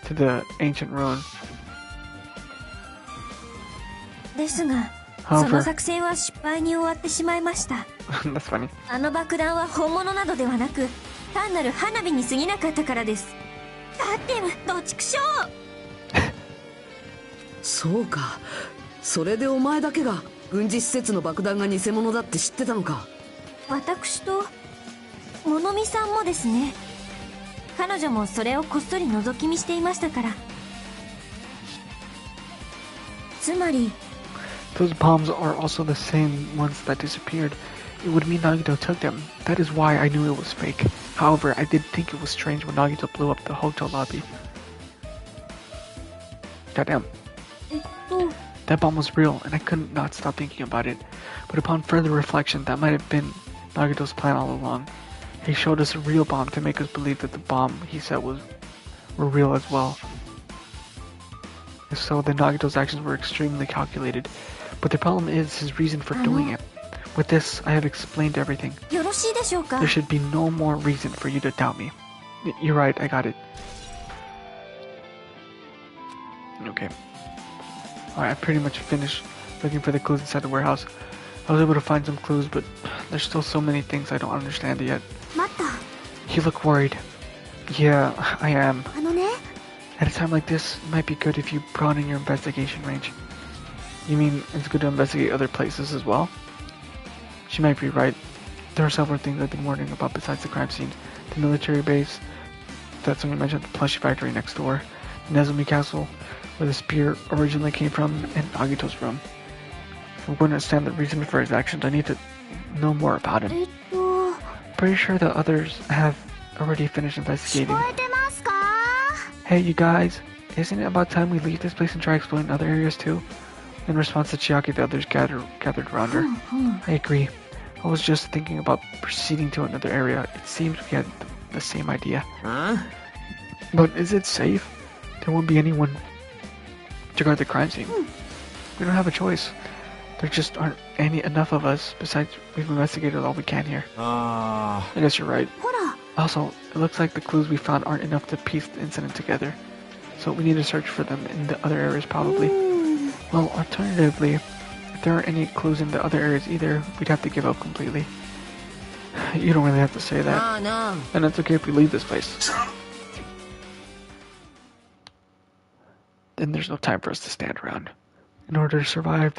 Speaker 1: to the ancient ruin. However, that's funny.
Speaker 3: あの爆弾は本物などではなく、単なる花火に過ぎなかったからです。だってどちくしょう。
Speaker 5: そうか。それでお前だけが軍事施設の爆弾が偽物だって知ってたのか。
Speaker 3: 私と物見さんもですね。彼女もそれをこっそり覗き見していましたから。つまり。
Speaker 1: Those bombs are also the same ones that disappeared. It would mean Nagito took them. That is why I knew it was fake. However, I did think it was strange when Nagito blew up the hotel lobby. Goddamn. That bomb was real, and I couldn't not stop thinking about it. But upon further reflection, that might have been Nagito's plan all along. He showed us a real bomb to make us believe that the bomb he said were real as well. So then Nagito's actions were extremely calculated. But the problem is his reason for doing it. With this, I have explained everything. There should be no more reason for you to doubt me. You're right, I got it. Okay. Alright, I pretty much finished looking for the clues inside the warehouse. I was able to find some clues, but there's still so many things I don't understand yet. You look worried. Yeah, I am. At a time like this, it might be good if you broaden your investigation range. You mean it's good to investigate other places as well? She might be right. There are several things I've been wondering about besides the crime scene. The military base, that's when you mentioned the plushie factory next door, Nezumi Castle, where the spear originally came from, and Nagito's room. If I'm going to understand the reason for his actions, I need to know more about him. Pretty sure the others have already finished investigating. Hey, you guys, isn't it about time we leave this place and try exploring other areas too? In response to Chiaki, the others gathered around her. I agree. I was just thinking about proceeding to another area. It seems we had the same idea.
Speaker 4: Huh?
Speaker 1: But is it safe? There won't be anyone to guard the crime scene. We don't have a choice. There just aren't enough of us. Besides, we've investigated all we can here. I guess you're right. Also, it looks like the clues we found aren't enough to piece the incident together. So we need to search for them in the other areas probably. Well, alternatively, if there aren't any clues in the other areas either, we'd have to give up completely. You don't really have to say that.
Speaker 5: No.
Speaker 1: And it's okay if we leave this place. Then there's no time for us to stand around. In order to survive,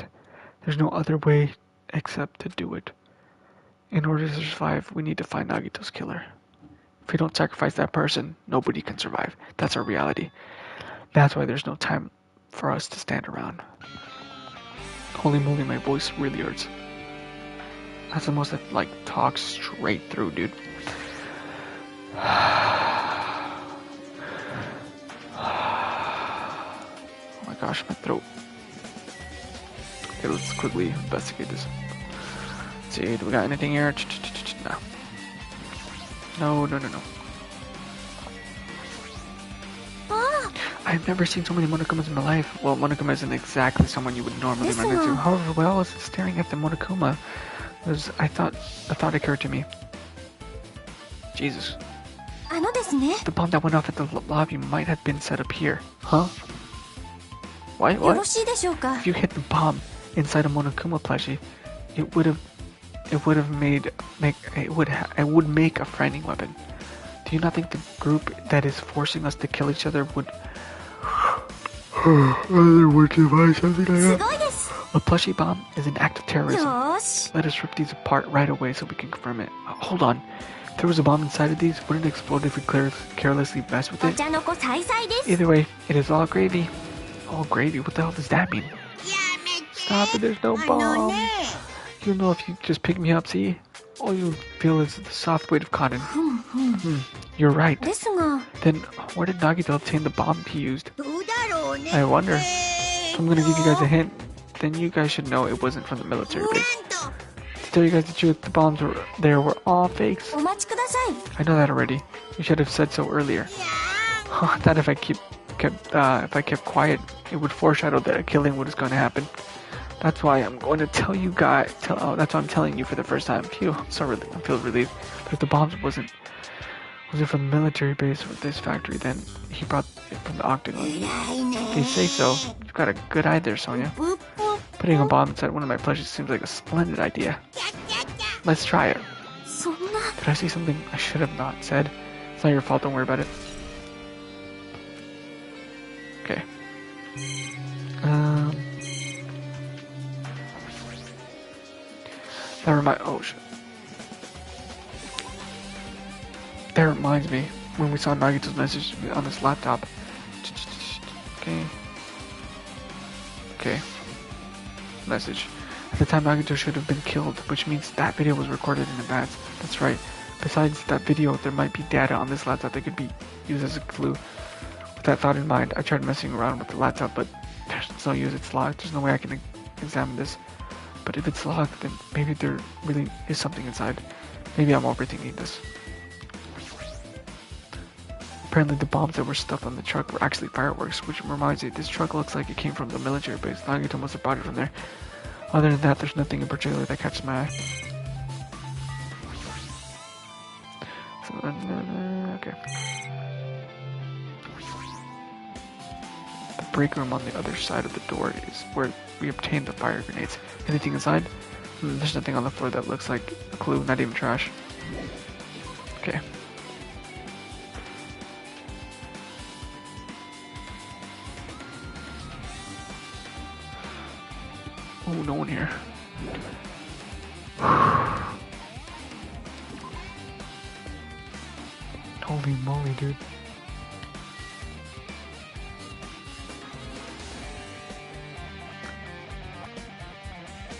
Speaker 1: there's no other way except to do it. In order to survive, we need to find Nagito's killer. If we don't sacrifice that person, nobody can survive. That's our reality. That's why there's no time for us to stand around. Holy moly, my voice really hurts. That's the most I talk straight through, dude. Oh my gosh, my throat. Okay, let's quickly investigate this. Let's see, do we got anything here? No. No. I've never seen so many Monokumas in my life. Well, Monokuma isn't exactly someone you would normally run into. However, while I was staring at the Monokuma, a thought occurred to me. Jesus. The bomb that went off at the lobby might have been set up here. Huh? What? If you hit the bomb inside a Monokuma plushie, it would make a frightening weapon. Do you not think the group that is forcing us to kill each other would devise something like that? A plushie bomb is an act of terrorism. Let us rip these apart right away so we can confirm it. Hold on. If there was a bomb inside of these, wouldn't it explode if we carelessly mess with it? Either way, it is all gravy. All gravy? What the hell does that mean? Stop it, there's no bomb. You'll know if you just pick me up, see? All you feel is the soft weight of cotton. You're right. Then, where did Nagito obtain the bomb he used? I wonder. So I'm gonna give you guys a hint. Then you guys should know it wasn't from the military base. To tell you guys the truth, the bombs were all fakes. I know that already. You should have said so earlier. I thought if I kept quiet, it would foreshadow that a killing was going to happen. That's why I'm going to tell you guys. That's why I'm telling you for the first time. Phew, I feel relieved. But if the bombs wasn't from the military base or this factory, then he brought it from the Octagon. If they say so, you've got a good eye there, Sonia. Putting a bomb inside one of my plushies seems like a splendid idea. Let's try it. Did I say something I should have not said? It's not your fault, don't worry about it. Okay. That reminds me, when we saw Nagito's message on his laptop. Okay. Message. At the time, Nagito should have been killed, which means that video was recorded in advance. That's right. Besides that video, there might be data on this laptop that could be used as a clue. With that thought in mind, I tried messing around with the laptop, but there's no use, it's locked. There's no way I can examine this. But if it's locked, then maybe there really is something inside. Maybe I'm overthinking this. Apparently the bombs that were stuffed on the truck were actually fireworks, which reminds me, this truck looks like it came from the military base. Nagito must have bought it from there. Other than that, there's nothing in particular that catches my eye. So, okay. The break room on the other side of the door is where we obtained the fire grenades. Anything inside? There's nothing on the floor that looks like a clue, not even trash. Okay. Oh, no one here. Holy moly, dude.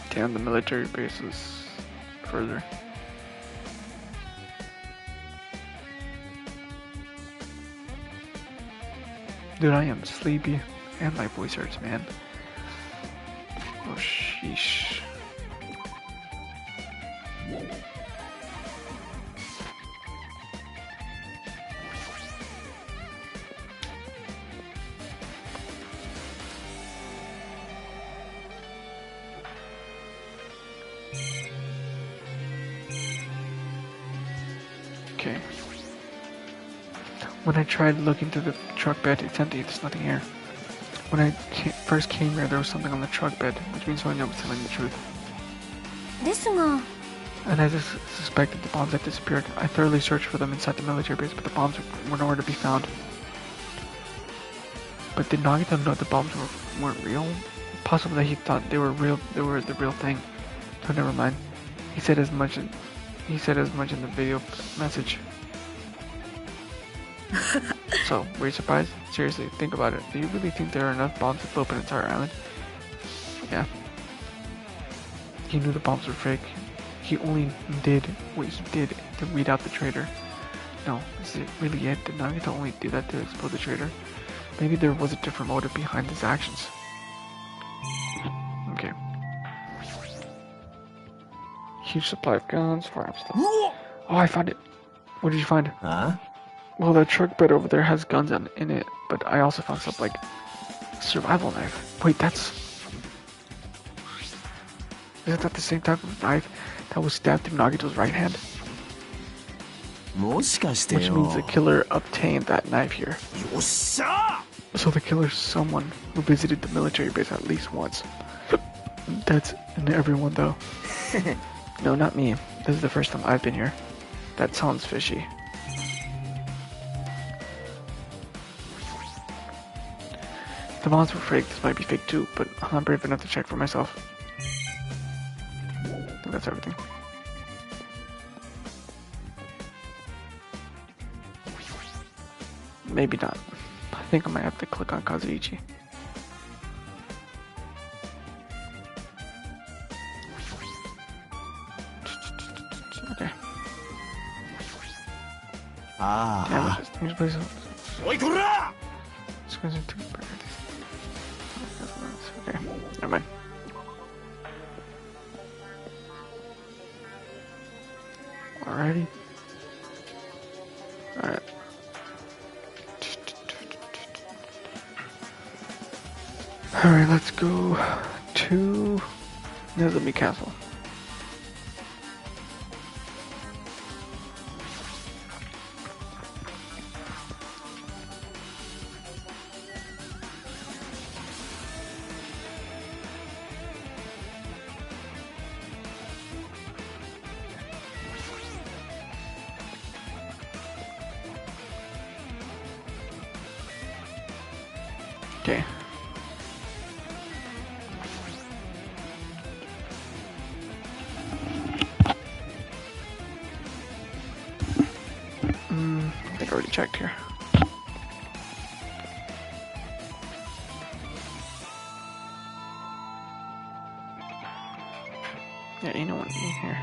Speaker 1: Damn, the military base is further. Dude, I am sleepy and my voice hurts, man. Oh, sheesh. Okay. When I tried looking through the truck bed, it's empty, there's nothing here. When I first came here, there was something on the truck bed, which means I know it's telling the truth. And as I suspected, the bombs had disappeared. I thoroughly searched for them inside the military base, but the bombs were nowhere to be found. But did Nagito know the bombs weren't real? Possible that he thought they were real. They were the real thing. So never mind. He said as much in the video message. So, were you surprised? Seriously, think about it. Do you really think there are enough bombs to blow up an entire island? Yeah. He knew the bombs were fake. He only did what he did to weed out the traitor. No, is it really it? Did Nagito only do that to expose the traitor? Maybe there was a different motive behind his actions. Okay. Huge supply of guns, firearms stuff. Oh, I found it. What did you find?
Speaker 2: Huh?
Speaker 1: Well, the truck bed over there has guns in it, but I also found stuff like a survival knife. Wait, isn't that the same type of knife that was stabbed through Nagito's right hand? Which means the killer obtained that knife here. So the killer's someone who visited the military base at least once. That's in everyone though. No, not me. This is the first time I've been here. That sounds fishy. The bombs were fake. This might be fake too, but I'm not brave enough to check for myself. I think that's everything. Maybe not. I think I might have to click on Kazuichi. Okay. Damn, it's just place. Okay, never mind. Alrighty. Alright. Alright, let's go to Nezumi Castle. Okay. I think I already checked here. Yeah, you know what? Here.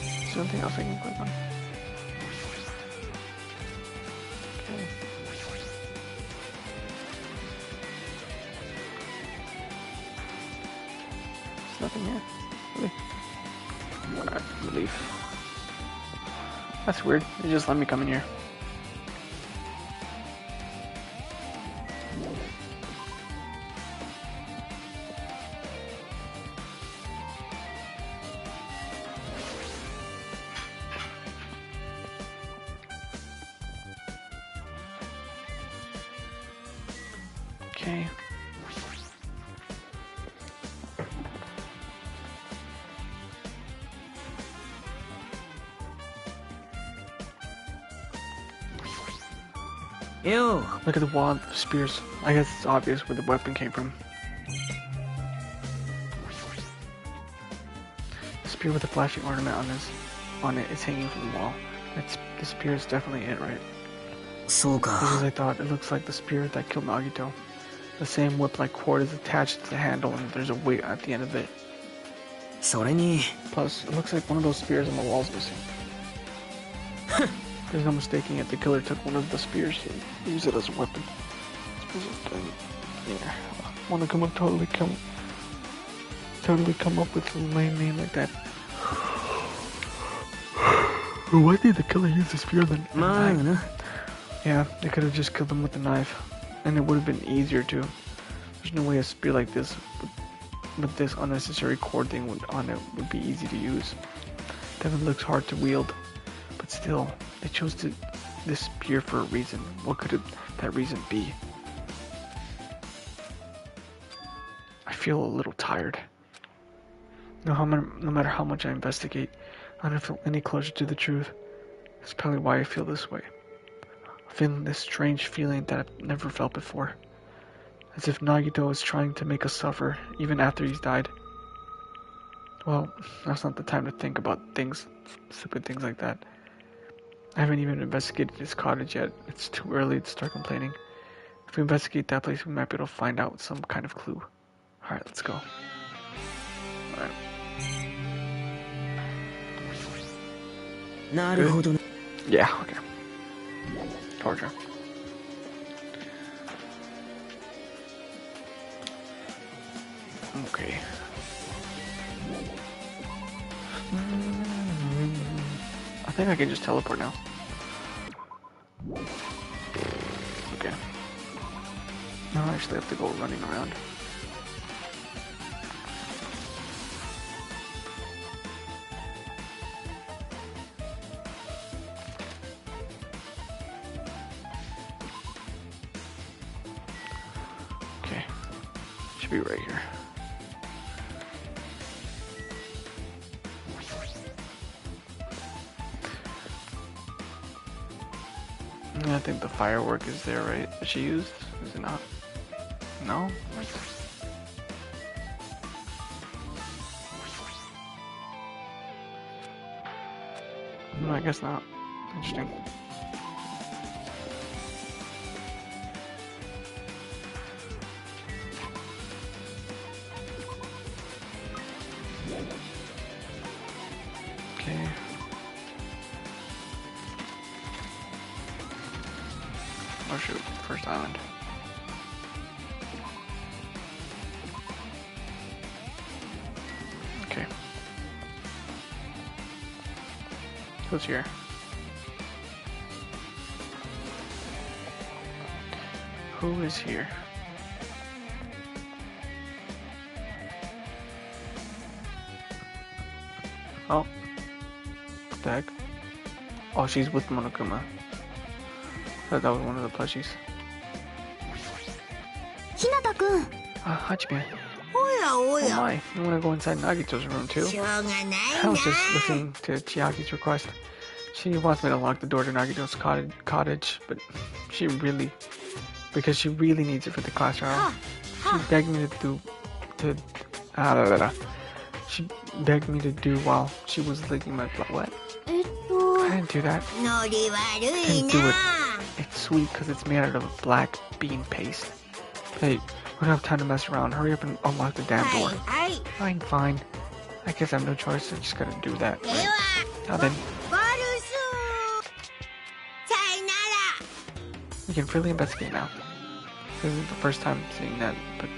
Speaker 1: Is there anything else I can click on? Okay. There's nothing here. Really? Alright, relief. That's weird. They just let me come in here. Okay.
Speaker 4: Yo,
Speaker 1: Look at the wall of spears. I guess it's obvious where the weapon came from. The spear with the flashing ornament on it is hanging from the wall. The spear is definitely it, right?
Speaker 4: そう
Speaker 1: Just as
Speaker 4: か。
Speaker 1: I thought, it looks like the spear that killed Nagito. The same whip-like cord is attached to the handle and there's a weight at the end of it.
Speaker 4: それに、
Speaker 1: Plus, it looks like one of those spears on the wall's missing. There's no mistaking it. The killer took one of the spears and used it as a weapon. Yeah, Monokuma totally come up with a lame name like that. Why did the killer use the spear then?
Speaker 4: まあな。
Speaker 1: Yeah, they could have just killed him with a knife, and it would have been easier too. There's no way a spear like this, with this unnecessary cord thing on it, would be easy to use. Devin looks hard to wield, but still, they chose this spear for a reason. What could that reason be? I feel a little tired. No matter how much I investigate, I don't feel any closer to the truth. That's probably why I feel this way. Feeling this strange feeling that I've never felt before. As if Nagito is trying to make us suffer, even after he's died. Well, that's not the time to think about stupid things like that. I haven't even investigated his cottage yet. It's too early to start complaining. If we investigate that place, we might be able to find out some kind of clue. Alright, let's go. Alright.
Speaker 4: なるほどね。
Speaker 1: Yeah, okay. Torture. Okay. I think I can just teleport now. Okay. Now I actually have to go running around. Okay. Should be right here. I think the firework is there, right? That she used? Is it not? No? No, I guess not. Interesting. Okay. Oh shoot, first island. Okay. Who's here? Who is here? Oh. What the heck? Oh, she's with Monokuma. Thought that was one of the plushies.
Speaker 3: ひなたくん
Speaker 1: Hachime.
Speaker 6: おやお
Speaker 1: Oh
Speaker 6: や
Speaker 1: my, you wanna go inside Nagito's room too?
Speaker 6: しょうがない
Speaker 1: I
Speaker 6: な
Speaker 1: was just listening to Chiaki's request. She wants me to lock the door to Nagito's cottage, but she really needs it for the class trial. She begged me She begged me to do while she was licking my butt. What?
Speaker 3: えっと
Speaker 1: I didn't do that.
Speaker 6: ノリ悪い
Speaker 1: Didn't do
Speaker 6: な
Speaker 1: it. It's sweet because it's made out of black bean paste. Hey, we don't have time to mess around. Hurry up and unlock the damn door. Fine, fine. I guess I have no choice. I just gotta do that. Right? Now then. We can freely investigate now. This isn't the first time seeing that, but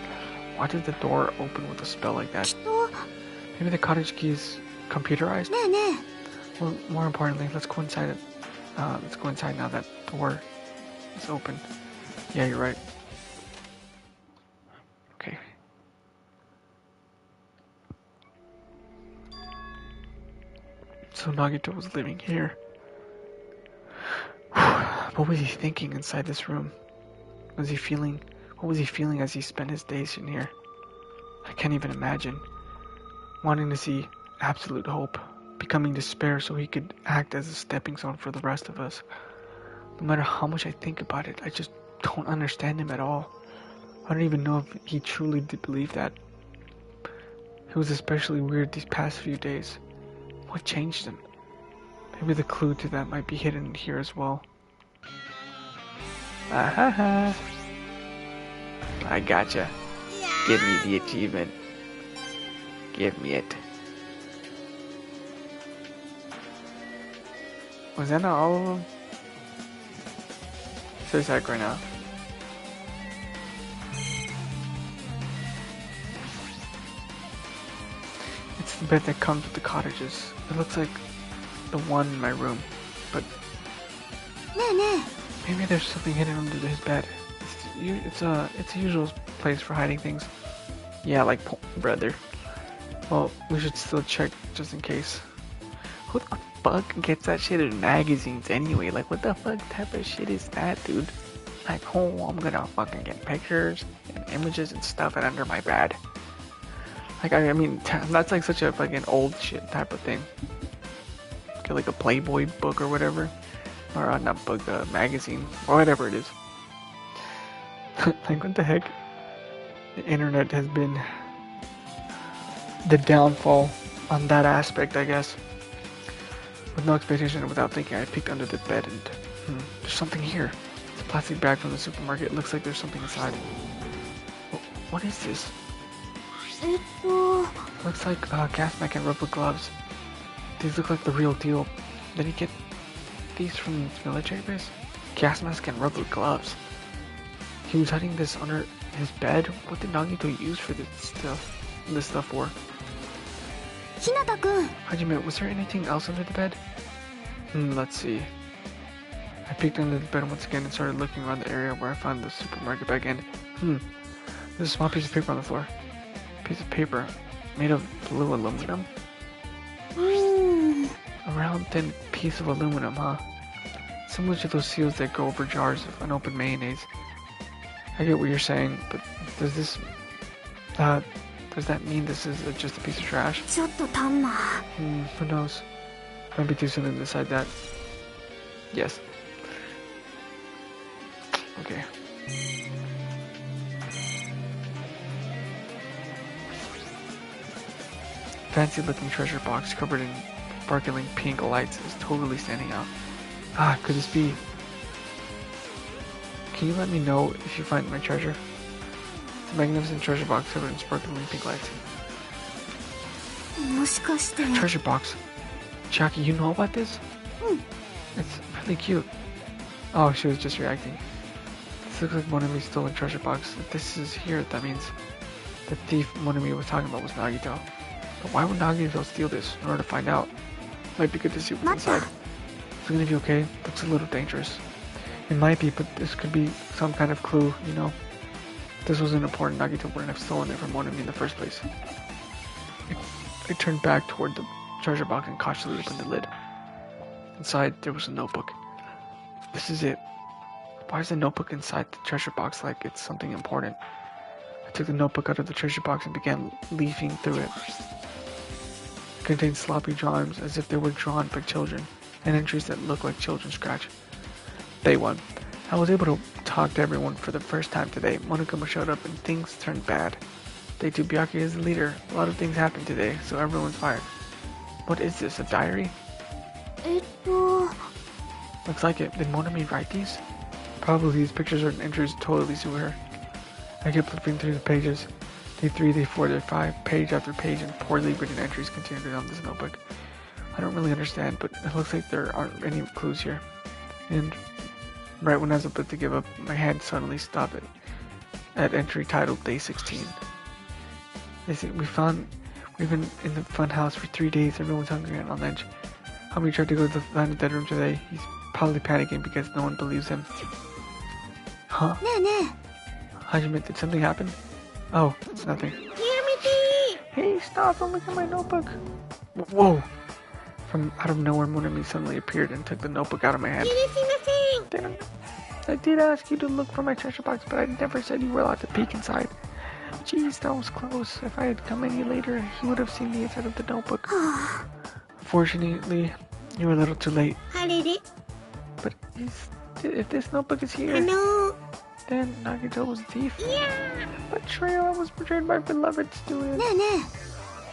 Speaker 1: why did the door open with a spell like that? Maybe the cottage key is computerized? Well, more importantly, let's go inside it. Let's go inside now that door is open. Yeah, you're right. Okay. So Nagito was living here. What was he thinking inside this room? What was he feeling as he spent his days in here? I can't even imagine. Wanting to see absolute hope, becoming despair so he could act as a stepping stone for the rest of us. No matter how much I think about it, I just don't understand him at all. I don't even know if he truly did believe that. It was especially weird these past few days. What changed him? Maybe the clue to that might be hidden here as well. Ahaha. I gotcha. Give me the achievement. Give me it. Was that not all of them? So sad right now. It's the bed that comes with the cottages. It looks like the one in my room, but maybe there's something hidden under his bed. It's a usual place for hiding things. Yeah, like brother. Well, we should still check just in case. Who the fuck gets that shit in magazines anyway? Like, what the fuck type of shit is that, dude? Like, oh, I'm gonna fucking get pictures and images and stuff and under my bed. Like, I mean, that's like such a fucking old shit type of thing. Get like a Playboy book or whatever. Or not book, magazine. Or whatever it is. Like, what the heck? The internet has been the downfall on that aspect, I guess. With no expectation and without thinking, I peeked under the bed and there's something here. It's a plastic bag from the supermarket. It looks like there's something inside. What is this? Looks like gas mask and rubber gloves. These look like the real deal. Did he get these from his military base? Gas mask and rubber gloves. He was hiding this under his bed. What did Nagito use for this stuff for? Hajime, was there anything else under the bed? Let's see. I peeked under the bed once again and started looking around the area where I found the supermarket bag and there's a small piece of paper on the floor. Piece of paper made of blue aluminum. A round thin piece of aluminum, huh? Similar to those seals that go over jars of unopened mayonnaise. I get what you're saying, but does that mean this is just a piece of trash? Who knows? Might be too soon to decide that. Yes. Okay. Fancy looking treasure box covered in sparkling pink lights is totally standing out. Could this be... Can you let me know if you find my treasure? It's a magnificent treasure box covered in sparkling pink lights. Treasure box. Jackie, you know about this? It's really cute. Oh, she was just reacting. This looks like Monami's stolen treasure box. If this is here, that means the thief Monami was talking about was Nagito. But why would Nagito steal this? In order to find out. Might be good to see what's inside. Is it gonna be okay? Looks a little dangerous. It might be, but this could be some kind of clue, you know? If this wasn't important, Nagito wouldn't have stolen it from Monami in the first place. I turned back toward the treasure box and cautiously opened the lid. Inside, there was a notebook. This is it. Why is the notebook inside the treasure box like it's something important? I took the notebook out of the treasure box and began leafing through it. It contained sloppy drawings as if they were drawn by children, and entries that looked like children's scratch. Day 1. I was able to talk to everyone for the first time today. Monokuma showed up and things turned bad. Day 2. Byakuya is the leader. A lot of things happened today, so everyone's fired. What is this, a diary? Looks like it. Did Monami write these? Probably these pictures or entries totally suit her. I kept flipping through the pages. Day 3, day 4, day 5, page after page, and poorly written entries continued on this notebook. I don't really understand, but it looks like there aren't any clues here. And right when I was about to give up, my hand suddenly stopped at entry titled Day 16. They say, we've been in the fun house for 3 days. Everyone's hungry and on edge. Homie tried to go to the final bedroom today. He's probably panicking because no one believes him. Huh? Hajime, did something happen? Oh, it's nothing. Hey, stop! Don't look at my notebook. Whoa! From out of nowhere, Monami suddenly appeared and took the notebook out of my hand. Damn. I did ask you to look for my treasure box, but I never said you were allowed to peek inside. Jeez, that was close. If I had come any later, he would have seen the inside of the notebook. Unfortunately, you were a little too late. But if this notebook is here, then Nagito was a thief. Betrayal, I was betrayed by beloved student.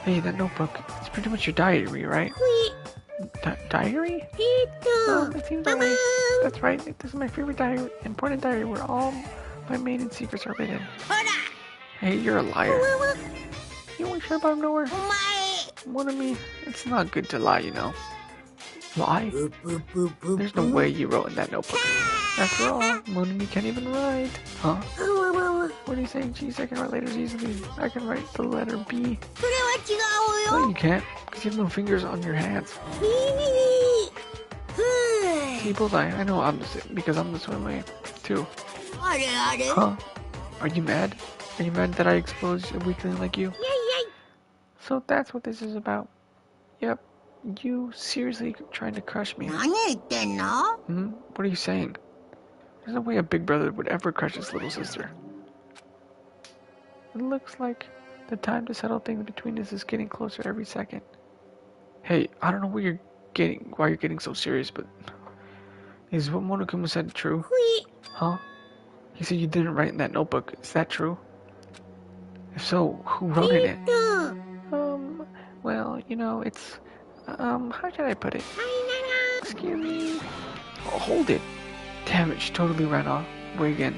Speaker 1: Hey, that notebook, it's pretty much your diary, right? Diary? Oh, it seems that way. That's right, this is my favorite diary, important diary where all my maiden secrets are written. Hey, you're a liar. You won't share about nowhere. One of me, it's not good to lie, you know. Lie? There's no way you wrote in that notebook. After all, Monami can't even write. Huh? What are you saying? Geez, I can write letters easily. I can write the letter B. No, you can't, because you have no fingers on your hands. See, Bullseye, I know I'm the same, because I'm the same way, too. Huh? Are you mad? Are you mad that I exposed a weakling like you? So that's what this is about. Yep. You seriously trying to crush me? Hmm? What are you saying? There's no way a big brother would ever crush his little sister. It looks like the time to settle things between us is getting closer every second. Hey, I don't know why you're getting so serious, but is what Monokuma said true? Huh? He said you didn't write in that notebook. Is that true? If so, who wrote in it? Well, you know, it's how should I put it? Excuse me. Oh, hold it. Damn it, she totally ran away again.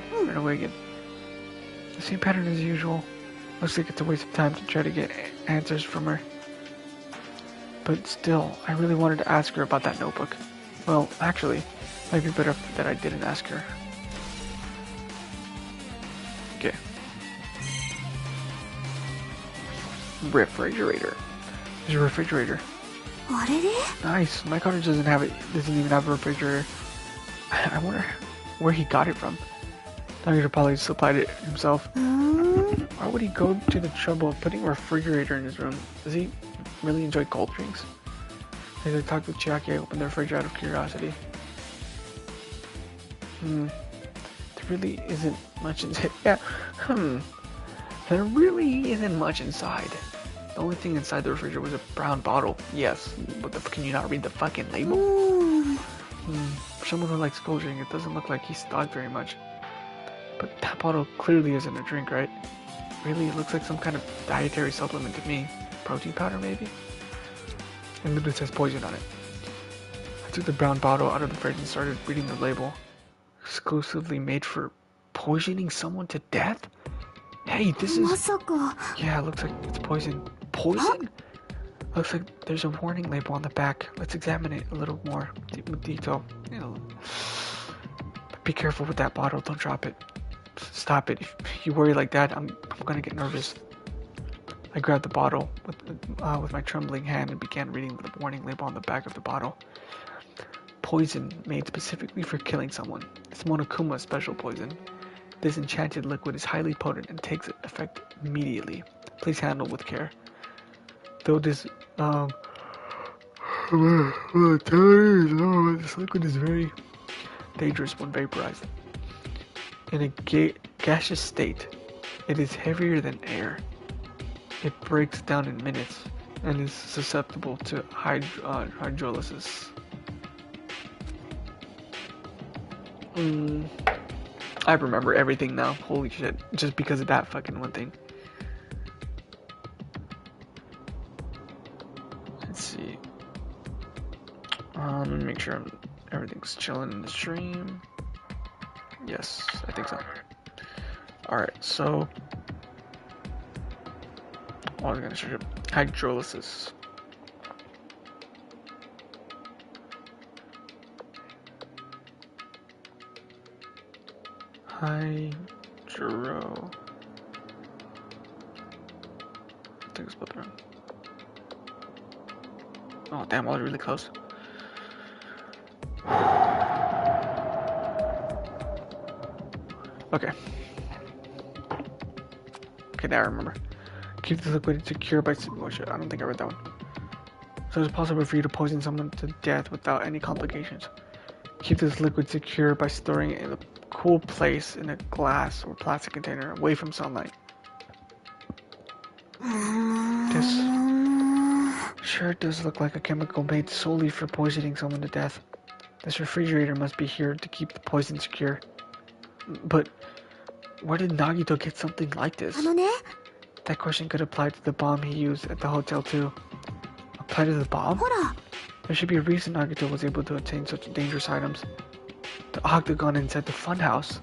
Speaker 1: The same pattern as usual. Looks like it's a waste of time to try to get answers from her. But still, I really wanted to ask her about that notebook. Well, actually, it might be better that I didn't ask her. Okay. Refrigerator. There's a refrigerator. Nice. My cottage doesn't even have a refrigerator. I wonder where he got it from. Nagito probably supplied it himself. Why would he go to the trouble of putting a refrigerator in his room? Does he really enjoy cold drinks? As I talked with Chiaki, I opened the fridge out of curiosity. There really isn't much inside. There really isn't much inside. The only thing inside the refrigerator was a brown bottle. Yes, but can you not read the fucking label? For someone who likes cold drink, it doesn't look like he's thought very much. But that bottle clearly isn't a drink, right? Really, it looks like some kind of dietary supplement to me. Protein powder, maybe? It literally says poison on it. I took the brown bottle out of the fridge and started reading the label. Exclusively made for poisoning someone to death? Hey, this is... Yeah, it looks like it's poison. Poison? Looks like there's a warning label on the back. Let's examine it a little more with detail. Be careful with that bottle. Don't drop it. Stop it. If you worry like that, I'm gonna get nervous. I grabbed the bottle with my trembling hand and began reading the warning label on the back of the bottle. Poison made specifically for killing someone. It's Monokuma's special poison. This enchanted liquid is highly potent and takes effect immediately. Please handle with care. Though this this liquid is very dangerous when vaporized. In a gaseous state, it is heavier than air. It breaks down in minutes and is susceptible to hydrolysis. I remember everything now. Holy shit. Just because of that fucking one thing. Let's see. Let me make sure everything's chilling in the stream. Yes, I think so. Alright, so... I was gonna search up hydrolysis. Hydro... I think it's spelled wrong. Oh damn, I was really close. Okay. Okay, now I remember. Keep the liquid secure by... Oh shit, I don't think I read that one. So it's possible for you to poison someone to death without any complications. Keep this liquid secure by storing it in a cool place in a glass or plastic container away from sunlight. This sure does look like a chemical made solely for poisoning someone to death. This refrigerator must be here to keep the poison secure. But where did Nagito get something like this? That question could apply to the bomb he used at the hotel too. Apply to the bomb? There should be a reason Nagito was able to obtain such dangerous items. The octagon inside the funhouse.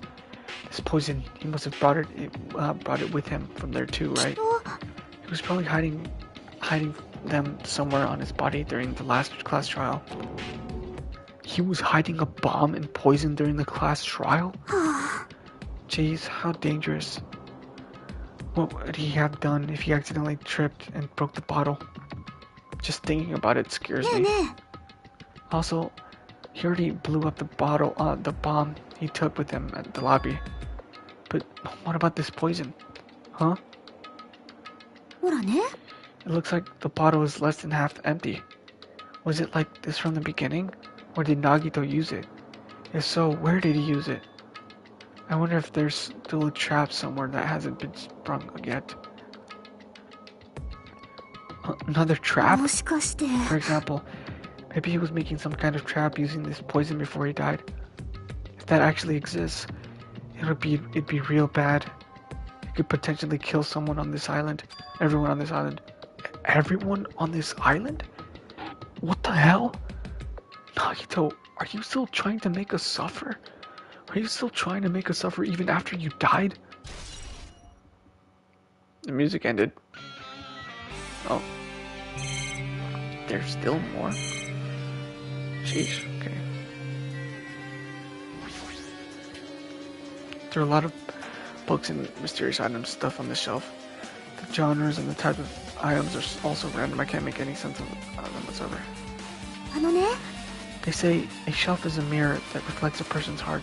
Speaker 1: This poison, he must have brought it with him from there too, right? He was probably hiding them somewhere on his body during the last class trial. He was hiding a bomb and poison during the class trial? Jeez, how dangerous. What would he have done if he accidentally tripped and broke the bottle? Just thinking about it scares me. Also, he already blew up the bomb he took with him at the lobby. But what about this poison? Huh? It looks like the bottle is less than half empty. Was it like this from the beginning? Or did Nagito use it? If so, where did he use it? I wonder if there's still a trap somewhere that hasn't been sprung yet. Another trap? For example, maybe he was making some kind of trap using this poison before he died. If that actually exists, it'd be real bad. It could potentially kill someone on this island. Everyone on this island. Everyone on this island? What the hell? Nagito, are you still trying to make us suffer? Are you still trying to make us suffer even after you died? The music ended. Oh. There's still more? Jeez, okay. There are a lot of books and mysterious items stuff on the shelf. The genres and the type of items are also random. I can't make any sense of them whatsoever. They say a shelf is a mirror that reflects a person's heart.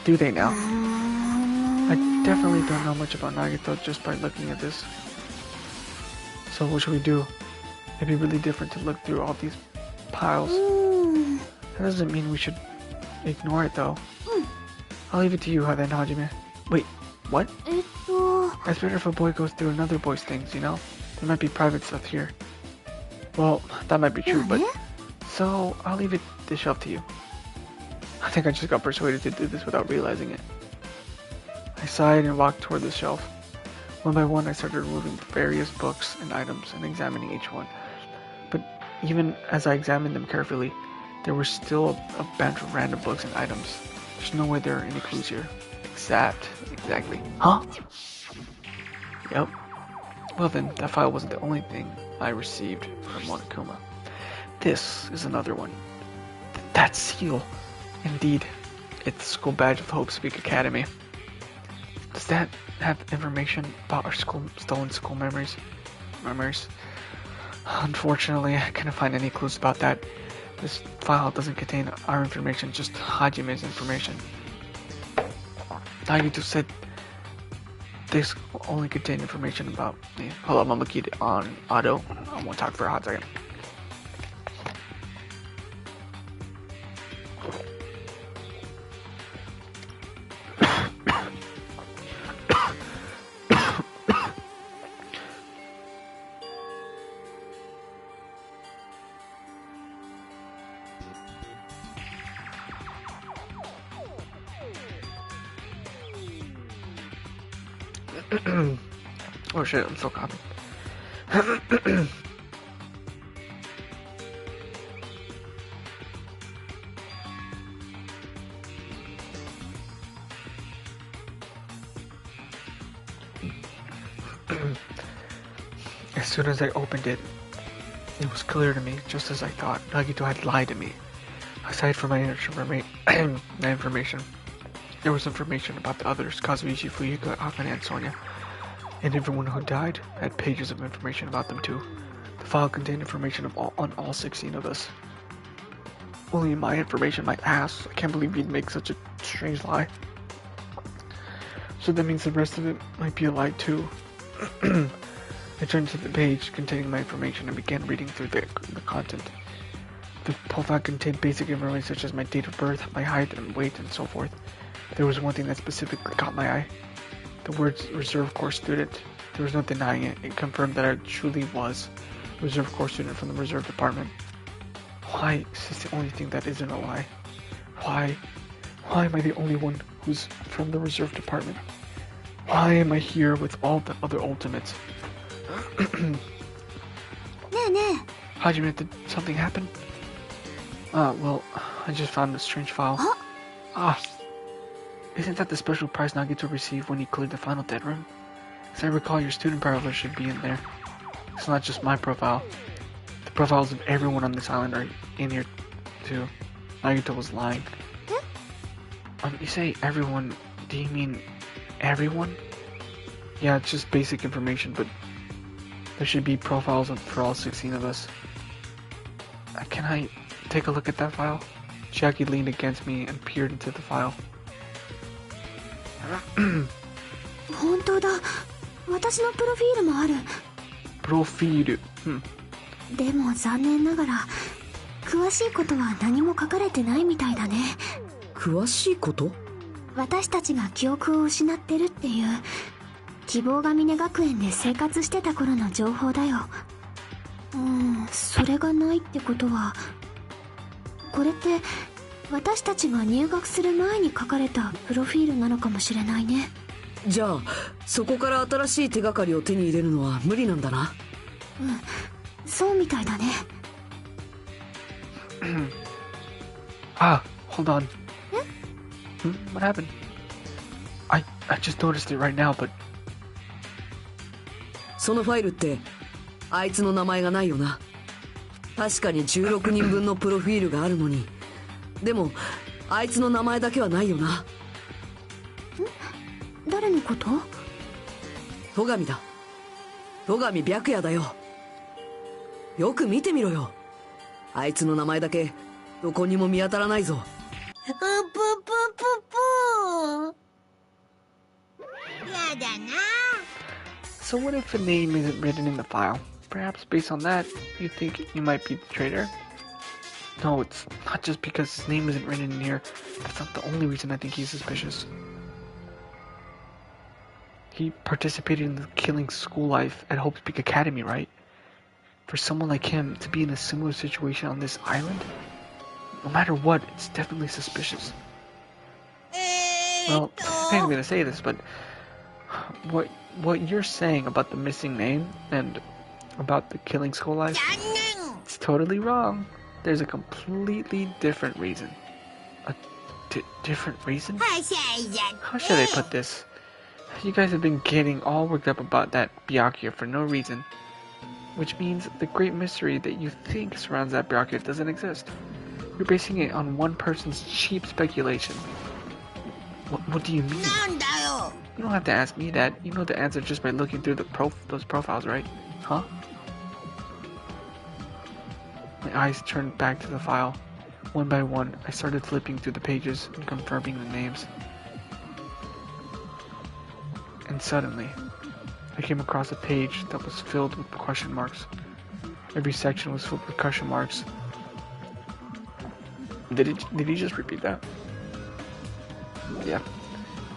Speaker 1: Do they now? I definitely don't know much about Nagito just by looking at this. So what should we do? It'd be really different to look through all these piles. That doesn't mean we should ignore it though. I'll leave it to you, then, Hajime. Wait, what? It's better if a boy goes through another boy's things, you know? There might be private stuff here. Well, that might be true, but... So, I'll leave the shelf to you. I think I just got persuaded to do this without realizing it. I sighed and walked toward the shelf. One by one, I started removing various books and items and examining each one. But even as I examined them carefully, there was still a bunch of random books and items. There's no way there are any clues here. Exactly. Huh? Yep. Well then, that file wasn't the only thing I received from Monokuma. This is another one. That seal! Indeed, it's the school badge of the Hope Speak Academy. Does that have information about our stolen school memories? Unfortunately, I couldn't find any clues about that. This file doesn't contain our information, just Hajime's information. Nagito said this will only contain information about me. Hold on, I'm gonna keep it on auto. I won't talk for a hot second. Oh shit, I'm so coughing. As soon as I opened it, it was clear to me, just as I thought, Nagito had lied to me. Aside from my information, there was information about the others, Kazuichi, Fuyuka, Akane, and Sonia. And everyone who died had pages of information about them too. The file contained information on all 16 of us. Only my information, my ass. I can't believe you'd make such a strange lie. So that means the rest of it might be a lie too. I turned to the page containing my information and began reading through the content. The profile contained basic information such as my date of birth, my height and weight, and so forth. There was one thing that specifically caught my eye. The words Reserve Corps Student. There was no denying it. It confirmed that I truly was a Reserve Corps student from the Reserve Department. Why is this the only thing that isn't a lie? Why am I the only one who's from the Reserve Department? Why am I here with all the other Ultimates?
Speaker 3: ねえねえ
Speaker 1: Hajime, did something happen? Well, I just found a strange file.
Speaker 3: Huh?
Speaker 1: Isn't that the special prize Nagito received when he cleared the final dead room? As I recall, your student profile should be in there. It's not just my profile. The profiles of everyone on this island are in here, too. Nagito was lying. You say everyone, do you mean everyone? Yeah, it's just basic information, but there should be profiles for all 16 of us. Can I take a look at that file? Chiaki leaned against me and peered into the file.
Speaker 3: 本当だ私のプロフィールもある
Speaker 1: Profil.
Speaker 3: でも残念ながら詳しいことは何も書かれてないみたいだね
Speaker 5: 詳しいこと？
Speaker 3: 私たちが記憶を失ってるっていう希望が峰学園で生活してた頃の情報だよそれがないってことはこれって私たちが入学する前に書かれたプロフィールなのかもしれないね
Speaker 5: じゃあそこから新しい手がかりを手に入れるのは無理なんだな
Speaker 3: そうみたいだね
Speaker 1: Hold on. What happened? I just noticed it right now, but
Speaker 5: そのファイルってあいつの名前がないよな確かに16人分のプロフィールがあるのにでもあいつの名前だけはないよな
Speaker 3: 誰のこと
Speaker 5: 戸上だ戸上白夜だよよく見てみろよあいつの名前だけどこにも見当たらないぞ
Speaker 6: ぷぷぷぷやだな
Speaker 1: so what if a name isn't written in the file? Perhaps based on that, you think you might be the traitor? No, it's not just because his name isn't written in here. That's not the only reason I think he's suspicious. He participated in the killing school life at Hope's Peak Academy, right? For someone like him to be in a similar situation on this island, no matter what, it's definitely suspicious. Well, I ain't gonna say this, but what you're saying about the missing name and about the killing school life, it's totally wrong. There's a completely different reason. A different reason? How should I put this? You guys have been getting all worked up about that Byakuya for no reason. Which means the great mystery that you think surrounds that Byakuya doesn't exist. You're basing it on one person's cheap speculation. What do you mean? You don't have to ask me that. You know the answer just by looking through those profiles, right? Huh? My eyes turned back to the file. One by one, I started flipping through the pages and confirming the names. And suddenly, I came across a page that was filled with question marks. Every section was filled with question marks. Did he just repeat that? Yeah.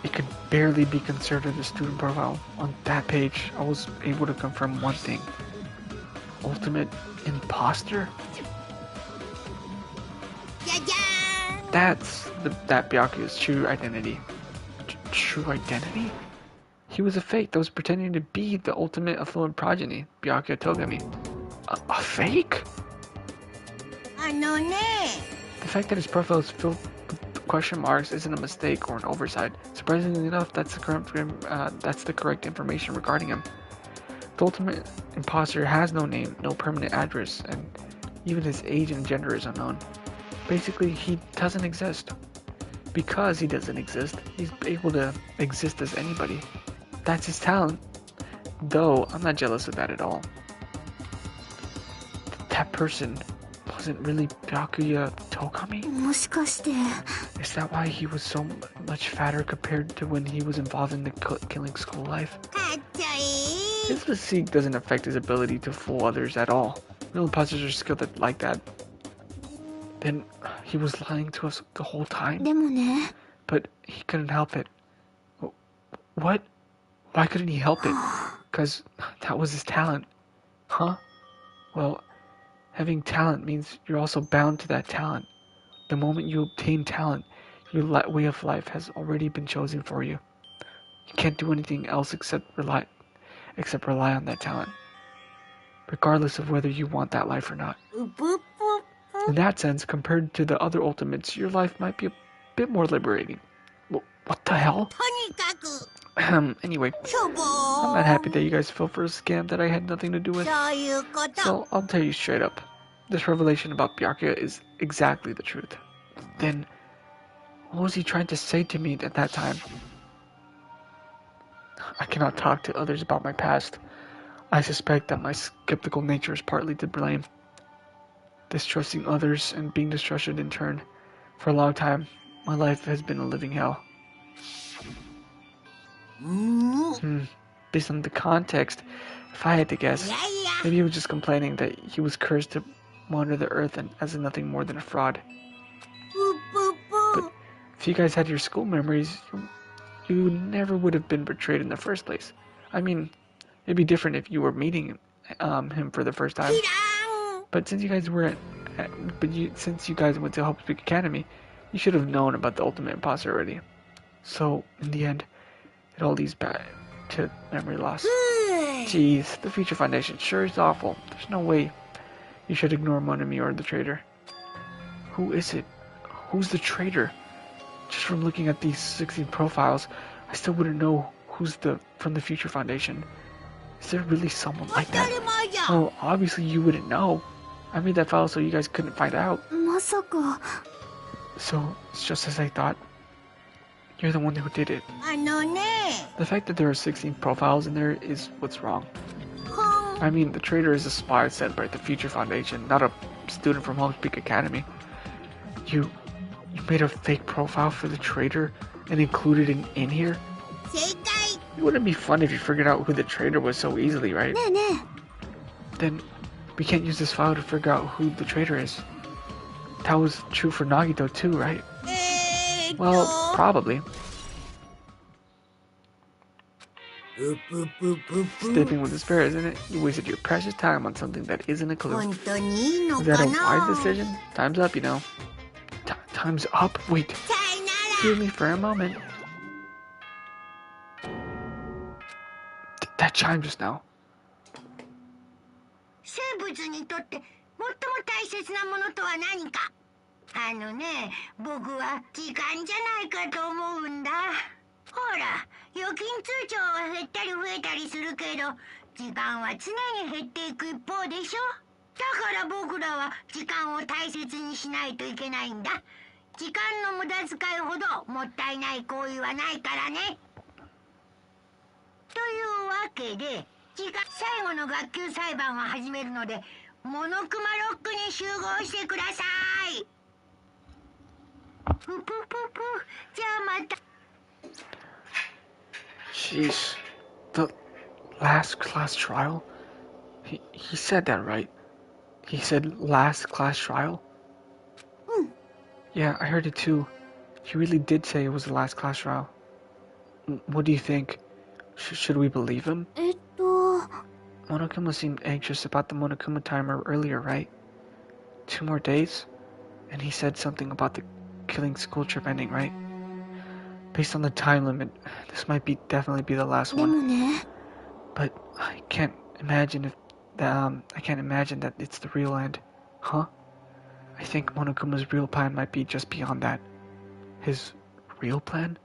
Speaker 1: It could barely be considered a student profile. On that page, I was able to confirm one thing. Ultimate imposter? That's that Byakuya's true identity. True identity? He was a fake that was pretending to be the ultimate affluent progeny, Byakuya Togami. A fake? The fact that his profile is filled with question marks isn't a mistake or an oversight. Surprisingly enough, that's the correct information regarding him. The ultimate imposter has no name, no permanent address, and even his age and gender is unknown. Basically, he doesn't exist. Because he doesn't exist, he's able to exist as anybody. That's his talent. Though, I'm not jealous of that at all. That person wasn't really Byakuya Tokami?
Speaker 3: もしかして
Speaker 1: Is that why he was so much fatter compared to when he was involved in the killing school life?
Speaker 6: かっちょいい
Speaker 1: His physique doesn't affect his ability to fool others at all. Real imposters are skilled at like that. Then he was lying to us the whole time?
Speaker 3: でもね
Speaker 1: But he couldn't help it. What? Why couldn't he help it? Because that was his talent. Huh? Well, having talent means you're also bound to that talent. The moment you obtain talent, your way of life has already been chosen for you. You can't do anything else except rely on that talent, regardless of whether you want that life or not.
Speaker 6: うぷっぷっぷ
Speaker 1: In that sense, compared to the other ultimates, your life might be a bit more liberating. What the hell?
Speaker 6: とにかく
Speaker 1: Anyway,
Speaker 6: しょぼー
Speaker 1: I'm not happy that you guys fell for a scam that I had nothing to do with.
Speaker 6: そういうこと
Speaker 1: So I'll tell you straight up. This revelation about Byakuya is exactly the truth. Then, what was he trying to say to me at that time? I cannot talk to others about my past. I suspect that my skeptical nature is partly to blame. Distrusting others and being distrusted in turn. For a long time, my life has been a living hell.
Speaker 6: うーん
Speaker 1: Based on the context, if I had to guess,
Speaker 6: いやいや
Speaker 1: maybe he was just complaining that he was cursed to wander the earth and as nothing more than a fraud.
Speaker 6: ぷっぷっぷ
Speaker 1: If you guys had your school memories, you never would have been betrayed in the first place. I mean, it'd be different if you were meeting him for the first time.
Speaker 6: いらん
Speaker 1: But since you guys since you guys went to Hope Peak Academy, you should have known about the ultimate imposter already. So in the end, it all leads back to memory loss.
Speaker 6: ふぅ
Speaker 1: Jeez, the Future Foundation sure is awful. There's no way you should ignore Monami or the traitor. Who is it? Who's the traitor? Just from looking at these 16 profiles, I still wouldn't know who's from the Future Foundation. Is there really someone
Speaker 6: 当
Speaker 1: like
Speaker 6: た
Speaker 1: that?
Speaker 6: り前じゃん
Speaker 1: Well, obviously you wouldn't know. I made that file so you guys couldn't find out.
Speaker 3: まさか
Speaker 1: So, it's just as I thought. You're the one who did it.
Speaker 6: あのね
Speaker 1: The fact that there are 16 profiles in there is what's wrong.
Speaker 6: ほん
Speaker 1: I mean, the traitor is a spy sent by the Future Foundation, not a student from Hope Peak Academy. You made a fake profile for the traitor and included it in here?
Speaker 6: 正解
Speaker 1: It wouldn't be fun if you figured out who the traitor was so easily, right?
Speaker 3: ねえね
Speaker 1: Then we can't use this file to figure out who the traitor is. That was true for Nagito too, right?
Speaker 6: と
Speaker 1: Well, probably.
Speaker 6: ぷぷぷぷぷ
Speaker 1: Sleeping with despair, isn't it? You wasted your precious time on something that isn't a clue.
Speaker 6: 本当にいいの
Speaker 1: Is that
Speaker 6: か
Speaker 1: a
Speaker 6: な
Speaker 1: wise decision? Time's up, you know. Time's up? Wait.
Speaker 6: さよなら
Speaker 1: Excuse me for a moment. That chime just now.
Speaker 6: 生物にとって最も大切なものとは何かあのね僕は時間じゃないかと思うんだほら預金通帳は減ったり増えたりするけど時間は常に減っていく一方でしょだから僕らは時間を大切にしないといけないんだ時間の無駄遣いほどもったいない行為はないからねというわけで最後の学級裁判を始めるのでモノクマロックに集合してくださいぷぷぷぷじゃあまた
Speaker 1: Jeez. The last class trial? He said that, right? He said last class trial? Yeah, I heard it too. He really did say it was the last class trial. What do you think? Should we believe him?
Speaker 3: えっと
Speaker 1: Monokuma seemed anxious about the Monokuma timer earlier, right? 2 more days? And he said something about the killing school trip ending, right? Based on the time limit, this might definitely be the last
Speaker 3: でも
Speaker 1: one.
Speaker 3: ね
Speaker 1: But I can't imagine that it's the real end. Huh? I think Monokuma's real plan might be just beyond that. His real plan?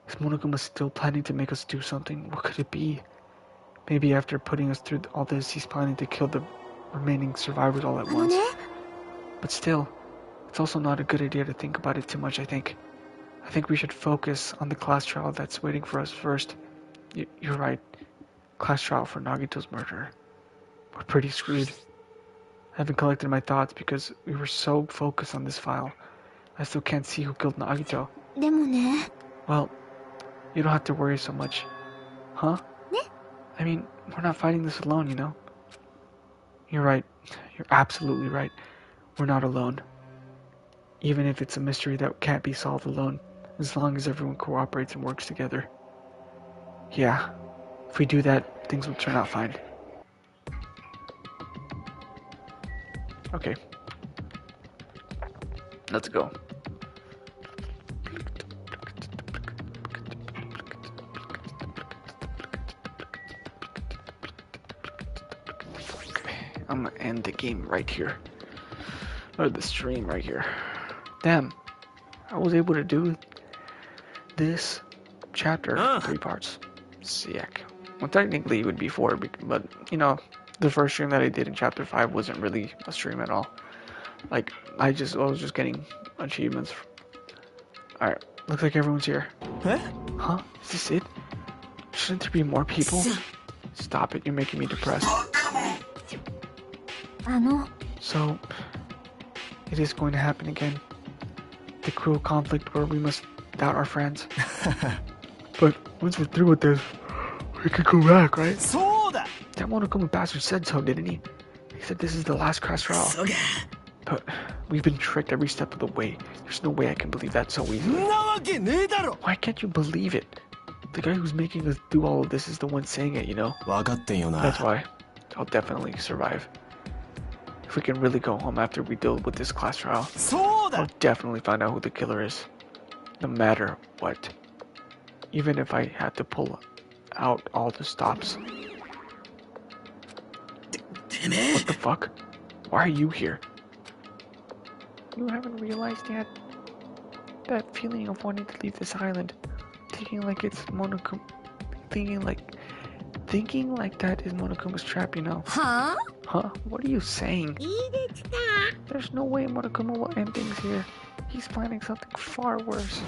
Speaker 1: Is Monokuma still planning to make us do something? What could it be? Maybe after putting us through all this, he's planning to kill the remaining survivors all at
Speaker 3: あの
Speaker 1: once.
Speaker 3: ね
Speaker 1: But still, it's also not a good idea to think about it too much, I think. I think we should focus on the class trial that's waiting for us first. You're right. Class trial for Nagito's murder. We're pretty screwed. I haven't collected my thoughts because we were so focused on this file. I still can't see who killed Nagito.
Speaker 3: でもね
Speaker 1: Well, you don't have to worry so much. Huh?
Speaker 3: Ne?
Speaker 1: I mean, we're not fighting this alone, you know? You're right. You're absolutely right. We're not alone. Even if it's a mystery that can't be solved alone, as long as everyone cooperates and works together. Yeah, if we do that, things will turn out fine. Okay. Let's go. Okay, I'm gonna end the game right here. Or the stream right here. Damn, I was able to do this chapter in 3 parts. Sick. Well, technically it would be 4, but you know, the first stream that I did in chapter 5 wasn't really a stream at all. Like, I was just getting achievements. Alright, looks like everyone's here. Huh? Is this it? Shouldn't there be more people? Stop it, you're making me depressed.
Speaker 3: あの
Speaker 1: So, it is going to happen again. The cruel conflict where we must doubt our friends. But once we're through with this, we could go back, right?
Speaker 2: そうだ
Speaker 1: That Monokuma bastard said so, didn't he? He said this is the last class trial.
Speaker 4: そうか。
Speaker 1: But we've been tricked every step of the way. There's no way I can believe that so
Speaker 2: ん
Speaker 1: easily.
Speaker 2: なわけねえだろ
Speaker 1: Why can't you believe it? The guy who's making us do all of this is the one saying it, you know?
Speaker 2: 分かってんよな
Speaker 1: That's why I'll definitely survive. If we can really go home after we deal with this class trial,
Speaker 2: そうだ
Speaker 1: I'll definitely find out who the killer is. No matter what. Even if I had to pull out all the stops.
Speaker 4: てめえ
Speaker 1: What the fuck? Why are you here? You haven't realized yet? That feeling of wanting to leave this island. Thinking like it's Monokuma. Thinking like that is Monokuma's trap, you know?
Speaker 3: は
Speaker 1: Huh? What are you saying?
Speaker 6: いいできた
Speaker 1: There's no way Monokuma will end things here. He's planning something far worse.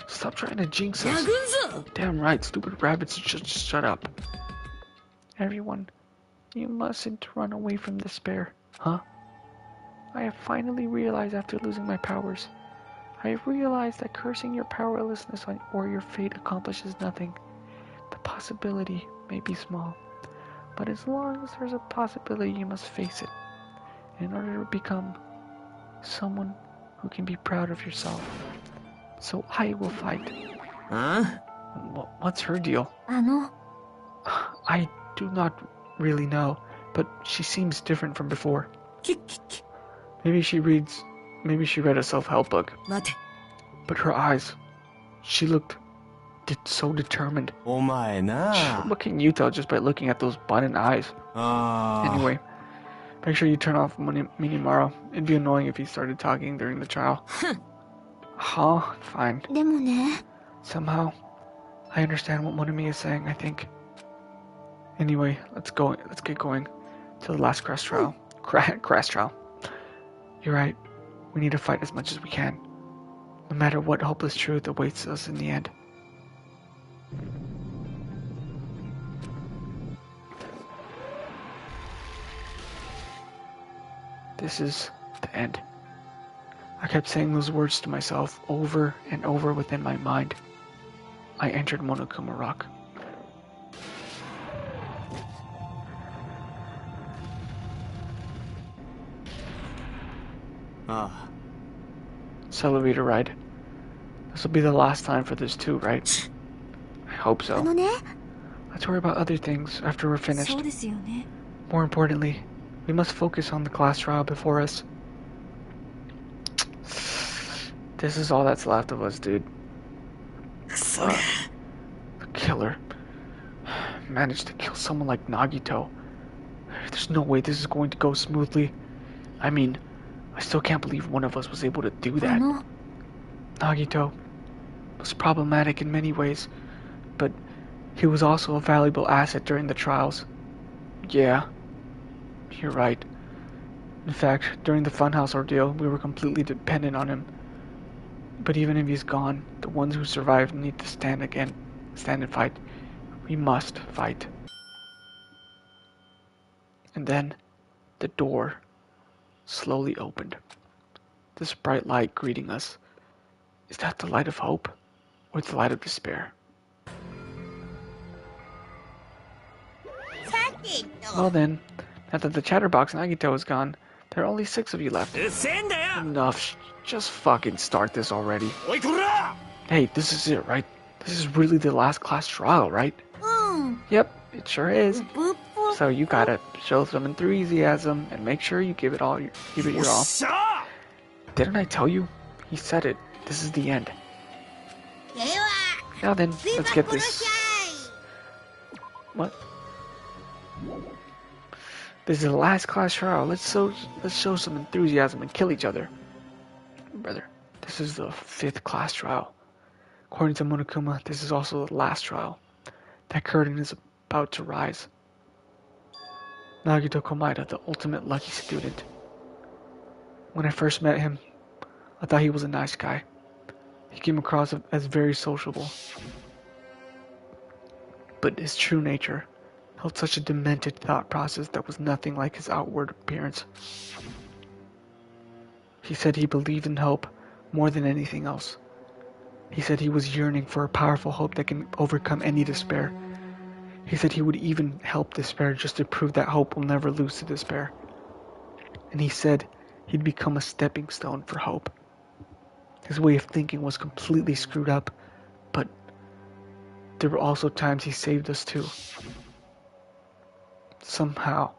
Speaker 1: Stop trying to jinx
Speaker 5: ヤ
Speaker 1: us.
Speaker 5: グンズ
Speaker 1: Damn right, stupid rabbits, just shut up. Everyone, you mustn't run away from despair, huh? I have finally realized after losing my powers. I have realized that cursing your powerlessness or your fate accomplishes nothing. The possibility may be small, but as long as there's a possibility, you must face it. In order to become someone who can be proud of yourself. So I will fight.
Speaker 4: あ
Speaker 1: What's her deal?
Speaker 3: あの
Speaker 1: I do not really know, but she seems different from before.
Speaker 5: ききき
Speaker 1: Maybe she read a self-help book,
Speaker 5: 待て
Speaker 1: but her eyes, she looked so determined.
Speaker 2: お前な
Speaker 1: What can you tell just by looking at those button eyes?
Speaker 2: ああ
Speaker 1: Anyway, make sure you turn off Minimaro. It'd be annoying if he started talking during the trial. Huh? Fine.
Speaker 3: でもね
Speaker 1: Somehow, I understand what Monami is saying, I think. Anyway, let's get going to the last crash trial. Crash trial. You're right. We need to fight as much as we can. No matter what hopeless truth awaits us in the end. This is the end. I kept saying those words to myself over and over within my mind. I entered Monokuma Rock.
Speaker 2: Ah.
Speaker 1: Celebrator ride. This will be the last time for this too, right? I hope
Speaker 3: あ
Speaker 1: so.
Speaker 3: のね
Speaker 1: Let's worry about other things after we're
Speaker 3: そ
Speaker 1: finished.
Speaker 3: うですよね
Speaker 1: More importantly, we must focus on the class trial before us. This is all that's left of us, dude.
Speaker 4: クソが
Speaker 1: The killer managed to kill someone like Nagito. There's no way this is going to go smoothly. I mean, I still can't believe one of us was able to do
Speaker 3: あ
Speaker 1: that.
Speaker 3: の
Speaker 1: Nagito was problematic in many ways, but He was also a valuable asset during the trials. Yeah, you're right. In fact, during the Funhouse ordeal, we were completely dependent on him. But even if he's gone, the ones who survived need to stand and fight. We must fight. And then, the door slowly opened. This bright light greeting us. Is that the light of hope, or the light of despair? Well then, now that the Chatterbox Nagito is gone, there are only 6 of you left. Enough, just fucking start this already. Hey, this is it, right? This is really the last class trial, right? Yep, it sure is. So you gotta show some enthusiasm and make sure you give it your all. Didn't I tell you? He said it. This is the end. Now then, let's get this. What? This is the last class trial. Let's show some enthusiasm and kill each other. Brother, this is the 5th class trial. According to Monokuma, this is also the last trial. That curtain is about to rise. Nagito Komaeda, the ultimate lucky student. When I first met him, I thought he was a nice guy. He came across as very sociable. But his true nature held such a demented thought process that was nothing like his outward appearance. He said he believed in hope more than anything else. He said he was yearning for a powerful hope that can overcome any despair. He said he would even help despair just to prove that hope will never lose to despair. And he said he'd become a stepping stone for hope. His way of thinking was completely screwed up, but there were also times he saved us too. Somehow,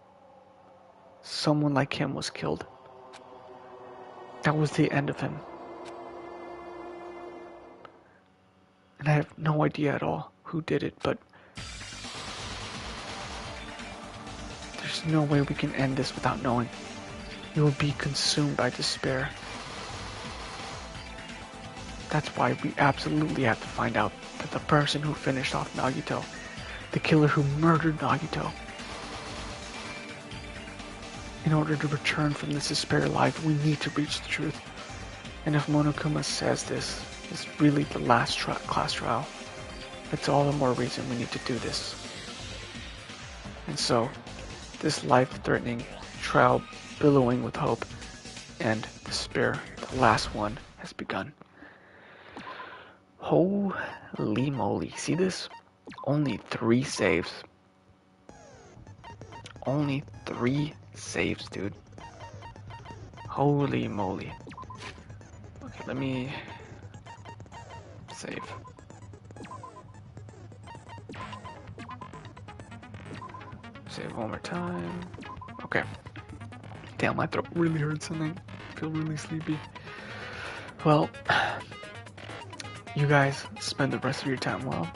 Speaker 1: someone like him was killed. That was the end of him. And I have no idea at all who did it, but there's no way we can end this without knowing. You will be consumed by despair. That's why we absolutely have to find out that the person who finished off Nagito, the killer who murdered Nagito, in order to return from this despair life, we need to reach the truth. And if Monokuma says this is really the last class trial, it's all the more reason we need to do this. And so, this life-threatening trial billowing with hope and despair, the last one, has begun. Holy moly, see this? Only 3 saves. Only 3 saves, dude. Holy moly. Okay, let me save. Save one more time. Okay. Damn, my throat really hurts tonight. I feel really sleepy. Well, you guys spend the rest of your time well.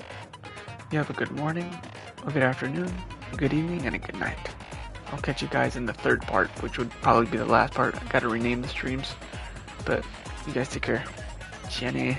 Speaker 1: You have a good morning, a good afternoon, a good evening, and a good night. I'll catch you guys in the 3rd part, which would probably be the last part. I gotta rename the streams. But you guys take care. Jenny.